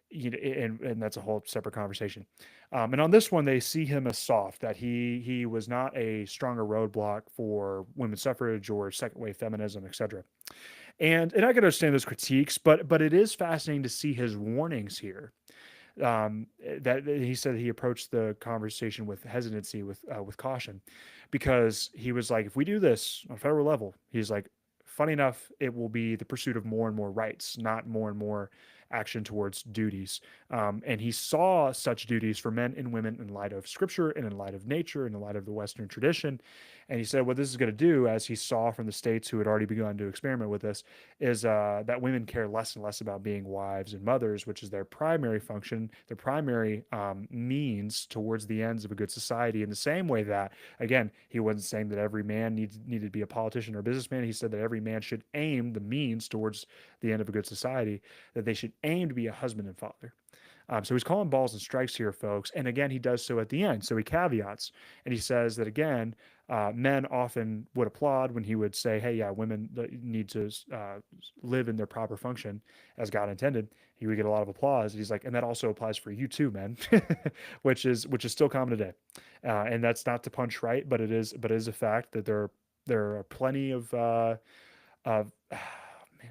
and that's a whole separate conversation. And on this one, they see him as soft, that he was not a stronger roadblock for women's suffrage or second wave feminism, etc. And I can understand those critiques, but it is fascinating to see his warnings here. That he said he approached the conversation with hesitancy, with caution, because he was like, if we do this on a federal level, he's like, funny enough, it will be the pursuit of more and more rights, not more and more action towards duties. And he saw such duties for men and women in light of scripture and in light of nature and in light of the Western tradition. And he said what this is going to do, as he saw from the states who had already begun to experiment with this, is that women care less and less about being wives and mothers, which is their primary function, their primary means towards the ends of a good society. In the same way that, again, he wasn't saying that every man needed to be a politician or a businessman. He said that every man should aim the means towards the end of a good society, that they should aim to be a husband and father. So he's calling balls and strikes here, folks. And again, he does so at the end. So he caveats and he says that, again, men often would applaud when he would say, hey, yeah, women need to live in their proper function as God intended. He would get a lot of applause. And he's like, and that also applies for you too, men, which is still common today. And that's not to punch right, but it is a fact that there are plenty of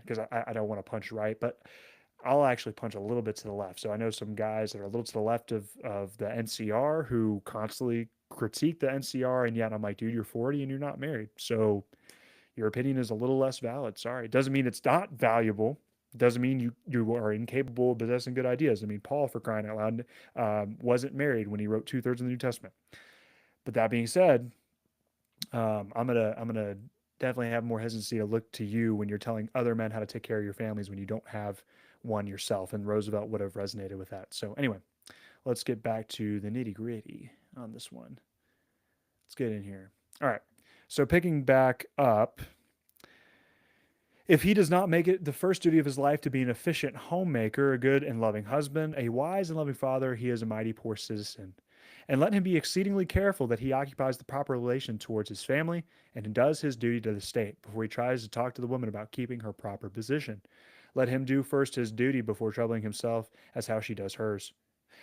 because I don't want to punch right, but I'll actually punch a little bit to the left. So I know some guys that are a little to the left of the NCR who constantly critique the NCR, and yet I'm like, dude, you're 40 and you're not married, so your opinion is a little less valid. Sorry, it doesn't mean it's not valuable. It doesn't mean you are incapable of possessing good ideas. I mean, Paul, for crying out loud, wasn't married when he wrote 2/3 of the New Testament. But that being said, I'm gonna definitely have more hesitancy to look to you when you're telling other men how to take care of your families when you don't have one yourself. And Roosevelt would have resonated with that. So anyway, let's get back to the nitty gritty on this one. Let's get in here. All right. So picking back up, if he does not make it the first duty of his life to be an efficient homemaker, a good and loving husband, a wise and loving father, he is a mighty poor citizen. And let him be exceedingly careful that he occupies the proper relation towards his family and does his duty to the state before he tries to talk to the woman about keeping her proper position. Let him do first his duty before troubling himself as how she does hers.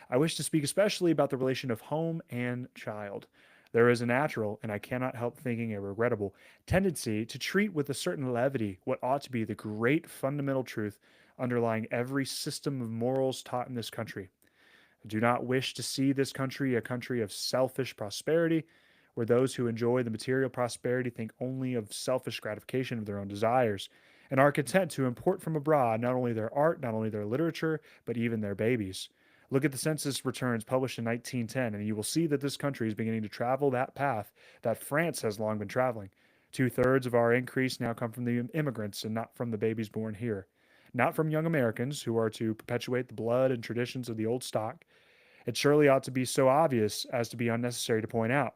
I wish to speak especially about the relation of home and child. There is a natural, and I cannot help thinking a regrettable, tendency to treat with a certain levity what ought to be the great fundamental truth underlying every system of morals taught in this country. I do not wish to see this country a country of selfish prosperity, where those who enjoy the material prosperity think only of selfish gratification of their own desires, and are content to import from abroad not only their art, not only their literature, but even their babies. Look at the census returns published in 1910, and you will see that this country is beginning to travel that path that France has long been traveling. 2/3 of our increase now come from the immigrants and not from the babies born here. Not from young Americans who are to perpetuate the blood and traditions of the old stock. It surely ought to be so obvious as to be unnecessary to point out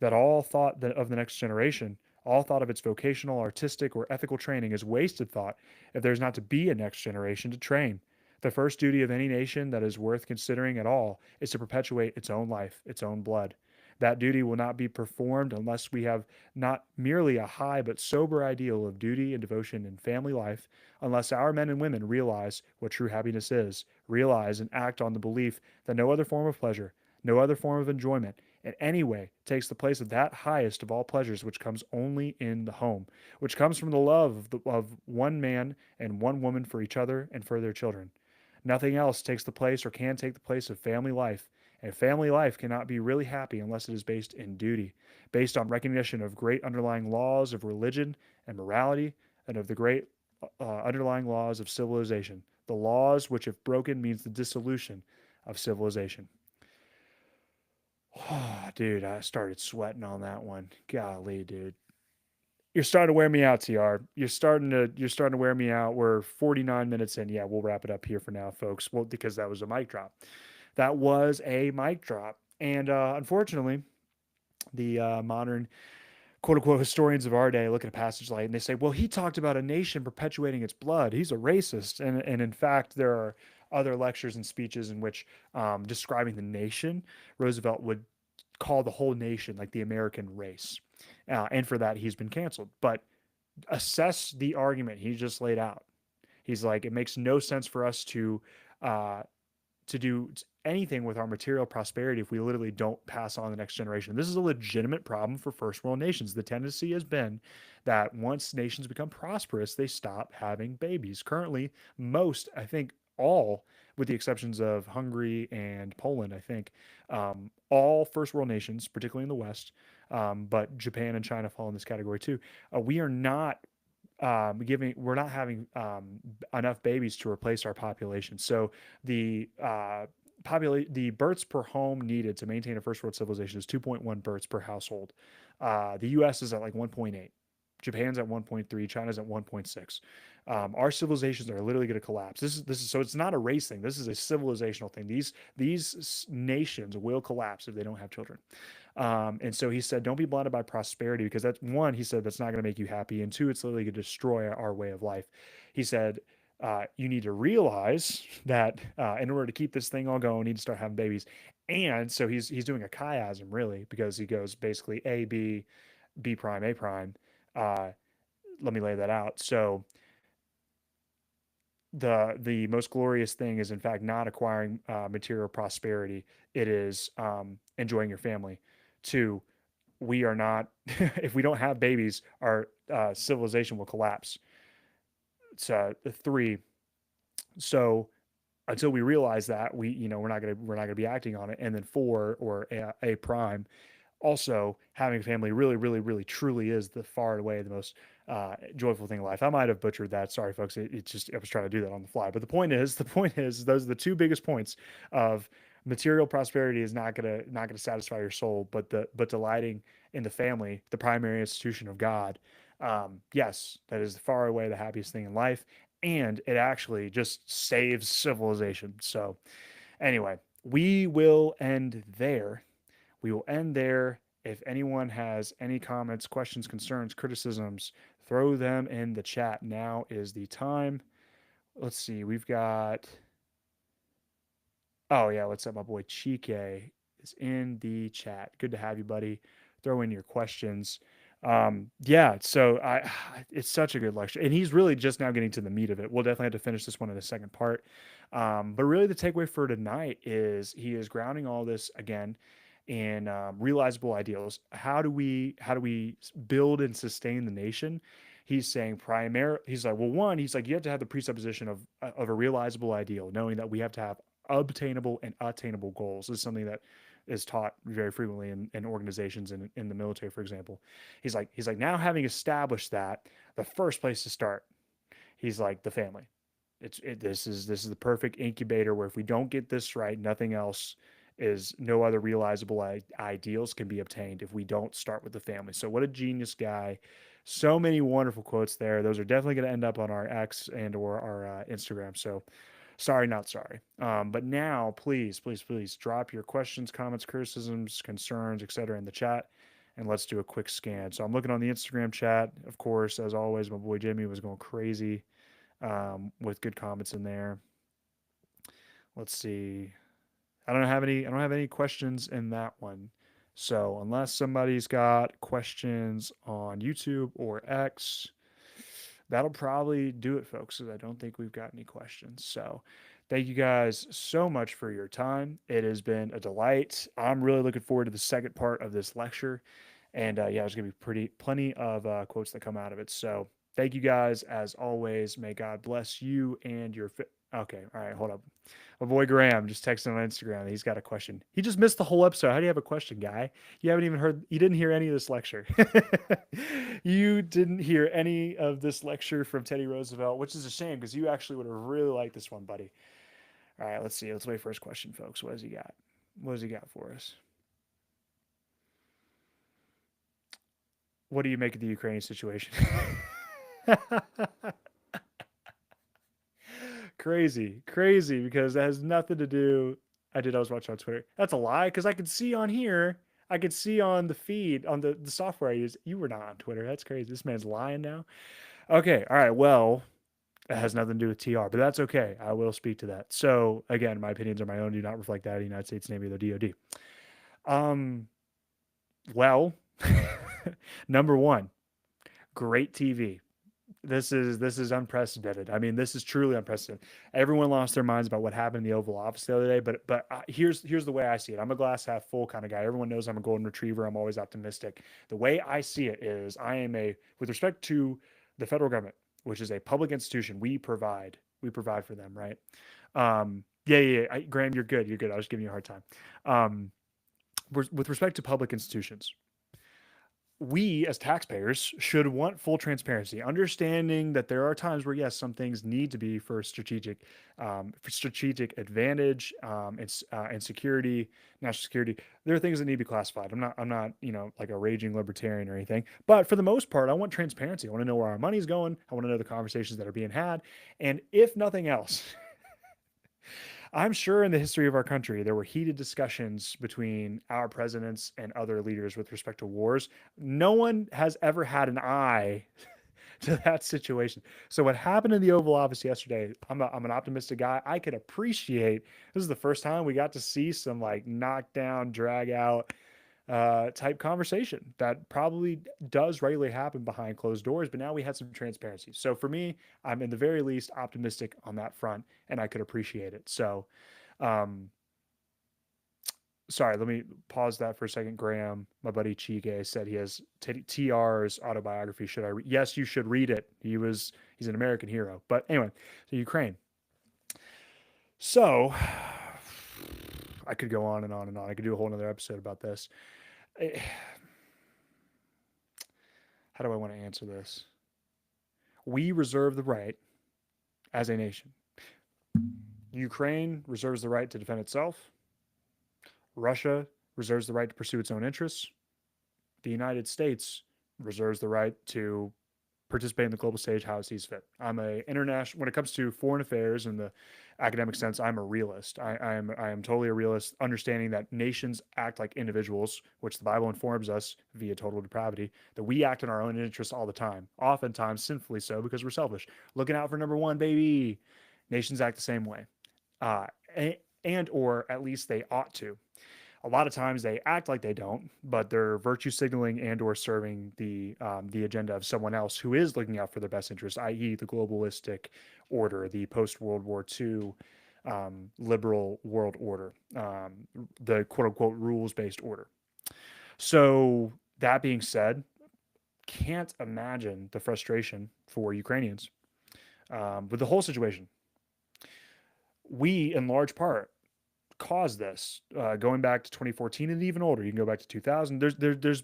that all thought of the next generation, all thought of its vocational, artistic, or ethical training is wasted thought if there is not to be a next generation to train. The first duty of any nation that is worth considering at all is to perpetuate its own life, its own blood. That duty will not be performed unless we have not merely a high but sober ideal of duty and devotion in family life, unless our men and women realize what true happiness is, realize and act on the belief that no other form of pleasure, no other form of enjoyment, in any way takes the place of that highest of all pleasures which comes only in the home, which comes from the love of one man and one woman for each other and for their children. Nothing else takes the place or can take the place of family life, and family life cannot be really happy unless it is based in duty, based on recognition of great underlying laws of religion and morality, and of the great underlying laws of civilization, the laws which, if broken, means the dissolution of civilization. Oh, dude, I started sweating on that one. Golly, dude. You're starting to wear me out, TR. You're starting to wear me out. We're 49 minutes in. Yeah, we'll wrap it up here for now, folks. Well, because that was a mic drop. That was a mic drop. And unfortunately, the modern quote unquote historians of our day look at a passage like and they say, well, he talked about a nation perpetuating its blood. He's a racist. And in fact, there are other lectures and speeches in which describing the nation, Roosevelt would call the whole nation like the American race. And for that, he's been canceled. But assess the argument he just laid out. He's like, it makes no sense for us uh, to do anything with our material prosperity if we literally don't pass on the next generation. This is a legitimate problem for first world nations. The tendency has been that once nations become prosperous, they stop having babies. Currently, most, I think, all, with the exceptions of Hungary and Poland, I think, all first world nations, particularly in the West, but Japan and China fall in this category too. We are not we're not having enough babies to replace our population. So the the births per home needed to maintain a first world civilization is 2.1 births per household. The U.S. is at like 1.8. Japan's at 1.3. China's at 1.6. Our civilizations are literally going to collapse. This is so it's not a race thing. This is a civilizational thing. These nations will collapse if they don't have children. And so he said, don't be blinded by prosperity because that's one, he said, that's not going to make you happy. And two, it's literally going to destroy our way of life. He said, you need to realize that in order to keep this thing all going, you need to start having babies. And so he's doing a chiasm really because he goes basically A, B, B prime, A prime. Uh, let me lay that out. So the most glorious thing is in fact not acquiring material prosperity. It is enjoying your family. Two, we are not if we don't have babies, our civilization will collapse. So three, so until we realize that we're not gonna be acting on it. And then four or a prime, also having a family really, really, really, truly is the far and away the most joyful thing in life. I might have butchered that. Sorry, folks. It's just I was trying to do that on the fly. But the point is, those are the two biggest points of material prosperity is not gonna satisfy your soul, but delighting in the family, the primary institution of God. Yes, that is far away the happiest thing in life, and it actually just saves civilization. So anyway, we will end there. We will end there. If anyone has any comments, questions, concerns, criticisms, throw them in the chat. Now is the time. Let's see. We've got. Oh, yeah. What's up? My boy Chike is in the chat. Good to have you, buddy. Throw in your questions. Yeah. So it's such a good lecture. And he's really just now getting to the meat of it. We'll definitely have to finish this one in the second part. But really, the takeaway for tonight is he is grounding all this again in realizable ideals. How do we build and sustain the nation? He's saying primary. He's like, well, one. He's like, you have to have the presupposition of a realizable ideal, knowing that we have to have obtainable and attainable goals. This is something that is taught very frequently in organizations and in the military, for example. He's like now having established that, the first place to start, he's like the family. This is the perfect incubator where if we don't get this right, nothing else is no other realizable ideals can be obtained if we don't start with the family. So what a genius guy. So many wonderful quotes there. Those are definitely going to end up on our X and or our Instagram. So sorry, not sorry. But now, please, please, please drop your questions, comments, criticisms, concerns, etc. in the chat, and let's do a quick scan. So I'm looking on the Instagram chat. Of course, as always, my boy Jimmy was going crazy with good comments in there. Let's see. I don't have any questions in that one. So unless somebody's got questions on YouTube or X, that'll probably do it, folks, because I don't think we've got any questions. So thank you guys so much for your time. It has been a delight. I'm really looking forward to the second part of this lecture. And yeah, there's going to be plenty of quotes that come out of it. So thank you guys as always. May God bless you and your. Okay. All right. Hold up. My boy Graham just texted on Instagram. He's got a question. He just missed the whole episode. How do you have a question, guy? You haven't even heard, you didn't hear any of this lecture. You didn't hear any of this lecture from Teddy Roosevelt, which is a shame because you actually would have really liked this one, buddy. All right, let's see. Let's wait for his question, folks. What has he got? What has he got for us? What do you make of the Ukrainian situation? Crazy, because that has nothing to do. I was watching on Twitter. That's a lie, because I could see on here, I could see on the feed, on the software I use, you were not on Twitter. That's crazy. This man's lying now. Okay, all right, well, It has nothing to do with TR, but that's okay. I will speak to that. So again, my opinions are my own, do not reflect that of the United States Navy or the DoD. Well, number one, great TV. This is unprecedented. I mean, this is truly unprecedented. Everyone lost their minds about what happened in the Oval Office the other day, but here's the way I see it. I'm a glass half full kind of guy. Everyone knows I'm a golden retriever. I'm always optimistic. The way I see it is, with respect to the federal government, which is a public institution, we provide for them, right? Yeah. Graham, you're good. You're good. I was giving you a hard time. With respect to public institutions, we as taxpayers should want full transparency, understanding that there are times where yes, some things need to be for strategic advantage, and security, national security. There are things that need to be classified. I'm not like a raging libertarian or anything, but for the most part, I want transparency. I want to know where our money's going. I want to know the conversations that are being had, and if nothing else. I'm sure in the history of our country, there were heated discussions between our presidents and other leaders with respect to wars. No one has ever had an eye to that situation. So, what happened in the Oval Office yesterday, I'm an optimistic guy. I could appreciate this is the first time we got to see some like knockdown, drag out type conversation that probably does regularly happen behind closed doors, but now we had some transparency. So for me, I'm in the very least optimistic on that front, and I could appreciate it. So, um, sorry, let me pause that for a second. Graham, my buddy Chige, said he has TR's autobiography. Should I read? Yes, you should read it. He's an American hero. But anyway, so Ukraine. So I could go on and on and on. I could do a whole another episode about this. How do I want to answer this? We reserve the right as a nation. Ukraine reserves the right to defend itself. Russia reserves the right to pursue its own interests. The United States reserves the right to participate in the global stage how it sees fit. I'm a international, when it comes to foreign affairs in the academic sense, I'm a realist. I am totally a realist, understanding that nations act like individuals, which the Bible informs us via total depravity, that we act in our own interests all the time, oftentimes sinfully so because we're selfish. Looking out for number one, baby. Nations act the same way. Uh, and or at least they ought to. A lot of times they act like they don't, but they're virtue signaling and or serving the agenda of someone else who is looking out for their best interest, i.e., the globalistic order, the post World War II liberal world order, the quote unquote rules based order. So that being said, can't imagine the frustration for Ukrainians with the whole situation. We, in large part, caused this going back to 2014 and even older. You can go back to 2000. There's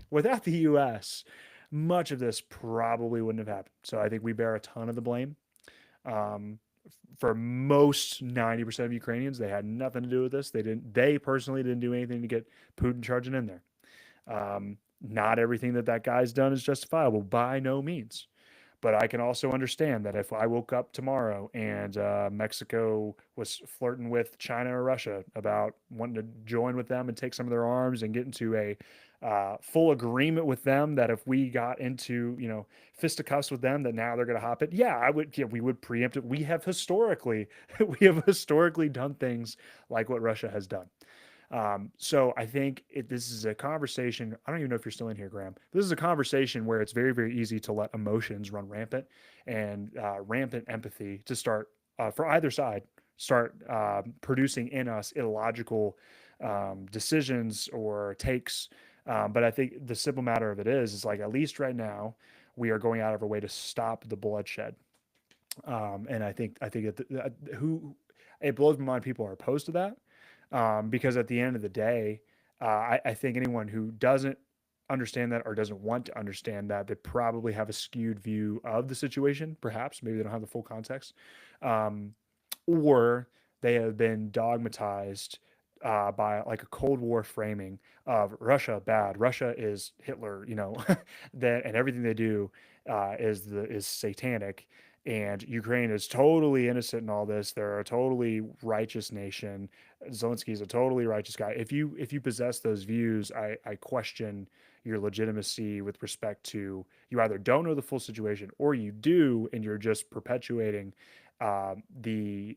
without the U.S., much of this probably wouldn't have happened. So I think we bear a ton of the blame. For most 90% of Ukrainians, they had nothing to do with this. They personally didn't do anything to get Putin charging in there. Not everything that guy's done is justifiable by no means. But I can also understand that if I woke up tomorrow and Mexico was flirting with China or Russia about wanting to join with them and take some of their arms and get into a full agreement with them, that if we got into fisticuffs with them, that now they're going to hop it. Yeah, I would. Yeah, we would preempt it. We have historically done things like what Russia has done. So I think this is a conversation. I don't even know if you're still in here, Graham. This is a conversation where it's very, very easy to let emotions run rampant and rampant empathy to start for either side start producing in us illogical decisions or takes. But I think the simple matter of it is like, at least right now, we are going out of our way to stop the bloodshed. And I think it blows my mind people are opposed to that. Because at the end of the day, I think anyone who doesn't understand that or doesn't want to understand that, they probably have a skewed view of the situation. Perhaps maybe they don't have the full context, or they have been dogmatized by like a Cold War framing of Russia bad. Russia is Hitler, that and everything they do is satanic. And Ukraine is totally innocent in all this. They're a totally righteous nation. Zelensky is a totally righteous guy. If you possess those views, I question your legitimacy with respect to you either don't know the full situation or you do, and you're just perpetuating the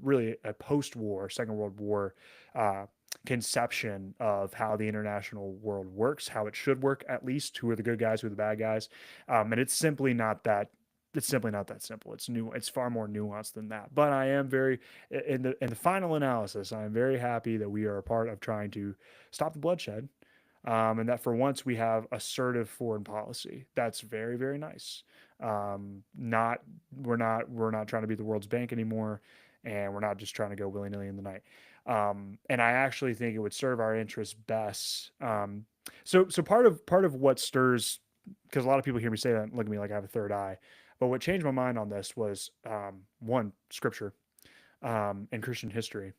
really a post-war Second World War uh, conception of how the international world works, how it should work, at least who are the good guys, who are the bad guys, and it's simply not that. It's simply not that simple. It's new. It's far more nuanced than that. But I am very, in the final analysis, I am very happy that we are a part of trying to stop the bloodshed, and that for once we have assertive foreign policy. That's very, very nice. Not we're not trying to be the world's bank anymore, and we're not just trying to go willy nilly in the night. And I actually think it would serve our interests best. So part of what stirs, because a lot of people hear me say that and look at me like I have a third eye, but what changed my mind on this was one, scripture and Christian history.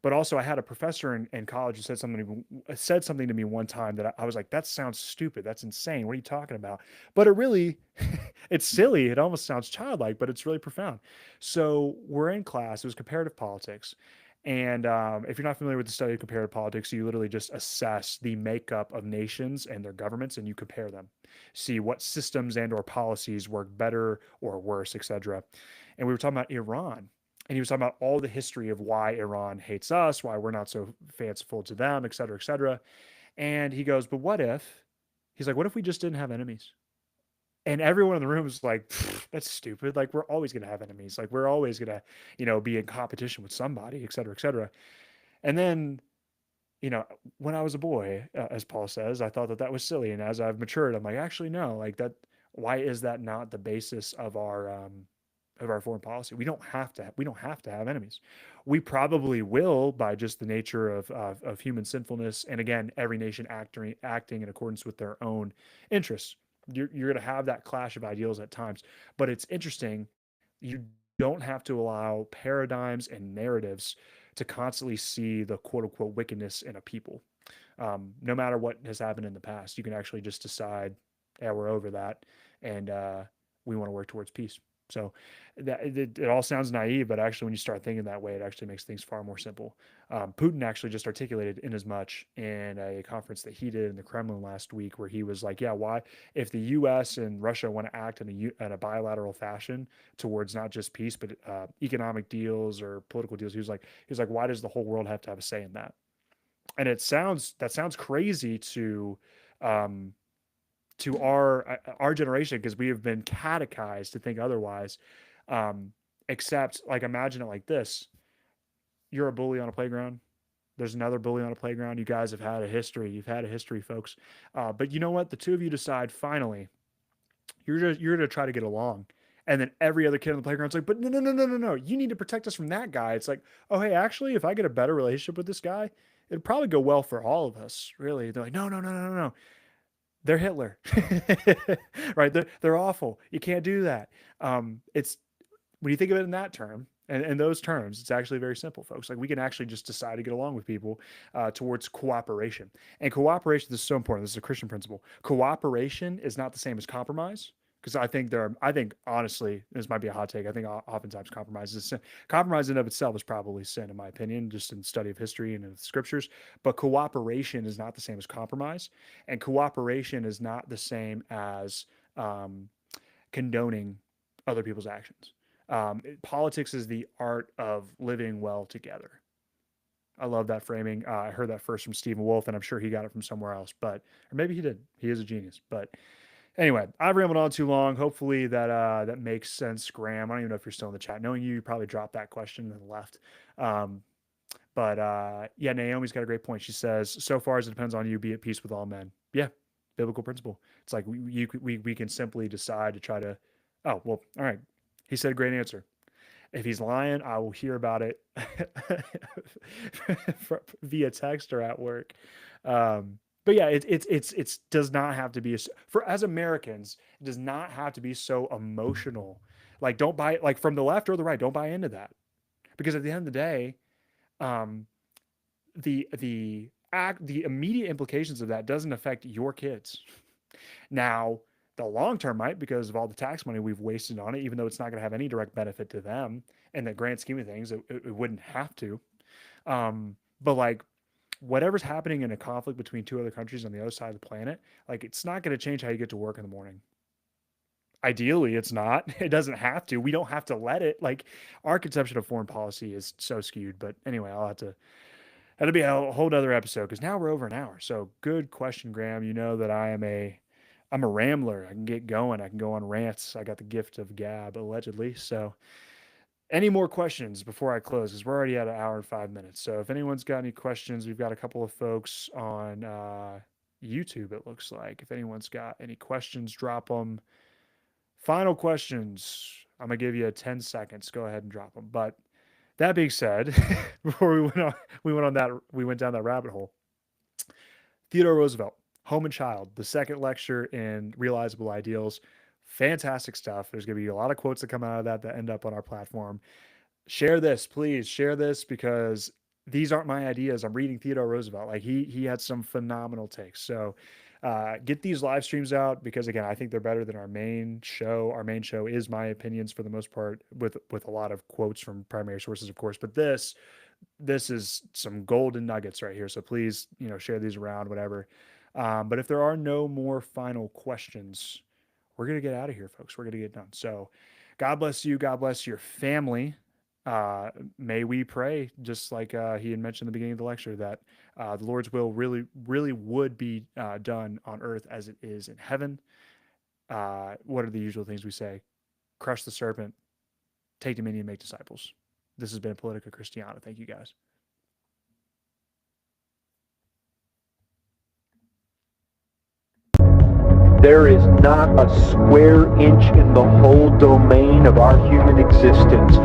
But also, I had a professor in college who said something to me one time that I was like, "That sounds stupid. That's insane. What are you talking about?" But it really, it's silly. It almost sounds childlike, but it's really profound. So we're in class. It was comparative politics, and if you're not familiar with the study of comparative politics, you literally just assess the makeup of nations and their governments, and you compare them, see what systems and/or policies work better or worse, etc. And we were talking about Iran, and he was talking about all the history of why Iran hates us, why we're not so fanciful to them, et cetera, et cetera. And he goes, but what if, he's like, what if we just didn't have enemies? And everyone in the room is like, that's stupid. Like, we're always going to have enemies. Like, we're always going to, be in competition with somebody, et cetera, et cetera. And then, when I was a boy, as Paul says, I thought that that was silly. And as I've matured, I'm like, actually, no, like that, why is that not the basis of our foreign policy? We don't have to have enemies. We probably will by just the nature of human sinfulness, and again, every nation acting in accordance with their own interests. You're going to have that clash of ideals at times, but it's interesting. You don't have to allow paradigms and narratives to constantly see the quote unquote wickedness in a people. No matter what has happened in the past, you can actually just decide, yeah, we're over that, and we want to work towards peace. So it all sounds naive, but actually, when you start thinking that way, it actually makes things far more simple. Putin actually just articulated in as much in a conference that he did in the Kremlin last week, where he was like, "Yeah, why if the U.S. and Russia want to act in a bilateral fashion towards not just peace but economic deals or political deals, he was like, why does the whole world have to have a say in that?" And that sounds crazy um, to our generation, because we have been catechized to think otherwise. Um, except, like, imagine it like this: you're a bully on a playground. There's another bully on a playground. You guys have had a history. You've had a history, folks. But you know what? The two of you decide finally you're gonna try to get along. And then every other kid on the playground's like, but no, no, no, no, no, no. You need to protect us from that guy. It's like, oh, hey, actually, if I get a better relationship with this guy, it'd probably go well for all of us. Really. They're like, no, no, no, no, no, no. They're Hitler. Right? They're awful. You can't do that. It's when you think of it in that term, and in those terms, it's actually very simple, folks. Like, we can actually just decide to get along with people towards cooperation. And cooperation, this is so important. This is a Christian principle. Cooperation is not the same as compromise. Because I think honestly, this might be a hot take. I think oftentimes compromise is sin. Compromise in and of itself is probably sin, in my opinion, just in study of history and in the scriptures. But cooperation is not the same as compromise, and cooperation is not the same as um, condoning other people's actions. Politics is the art of living well together. I love that framing. I heard that first from Stephen Wolfe, and I'm sure he got it from somewhere else, or maybe he did. He is a genius. But anyway, I've rambled on too long. Hopefully that makes sense, Graham. I don't even know if you're still in the chat. Knowing you, you probably dropped that question and left. Um, but yeah, Naomi's got a great point. She says, "So far as it depends on you, be at peace with all men." Yeah, biblical principle. It's like we can simply decide to try to. Oh well, all right. He said, "Great answer." If he's lying, I will hear about it via text or at work. But yeah, it's does not have to be for as Americans. It does not have to be so emotional. Like, don't buy like from the left or the right. Don't buy into that, because at the end of the day, um, the immediate implications of that doesn't affect your kids. Now, the long term might, because of all the tax money we've wasted on it, even though it's not going to have any direct benefit to them in the grand scheme of things, it wouldn't have to. But like, whatever's happening in a conflict between two other countries on the other side of the planet, like it's not going to change how you get to work in the morning. Ideally, it's not. It doesn't have to. We don't have to let it. Like our conception of foreign policy is so skewed. But anyway, that'll be a whole other episode because now we're over an hour. So good question, Graham. You know that I'm a rambler. I can get going. I can go on rants. I got the gift of gab, allegedly. So any more questions before I close? Because we're already at an hour and 5 minutes. So if anyone's got any questions, we've got a couple of folks on YouTube, it looks like. If anyone's got any questions, drop them. Final questions. I'm going to give you 10 seconds. Go ahead and drop them. But that being said, before we went down that rabbit hole. Theodore Roosevelt, Home and Child, the second lecture in Realizable Ideals. Fantastic stuff. There's going to be a lot of quotes that come out of that end up on our platform. Share this, please. Share this because these aren't my ideas. I'm reading Theodore Roosevelt. Like he had some phenomenal takes. So get these live streams out because again, I think they're better than our main show. Our main show is my opinions for the most part with a lot of quotes from primary sources, of course, but this is some golden nuggets right here. So please, share these around, whatever. But if there are no more final questions, we're going to get out of here, folks. We're going to get done. So God bless you. God bless your family. May we pray, just like he had mentioned in the beginning of the lecture, that the Lord's will really, really would be done on earth as it is in heaven. What are the usual things we say? Crush the serpent, take dominion, make disciples. This has been Politica Christiana. Thank you, guys. There is not a square inch in the whole domain of our human existence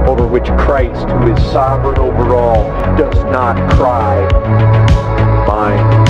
over which Christ, who is sovereign over all, does not cry, mine.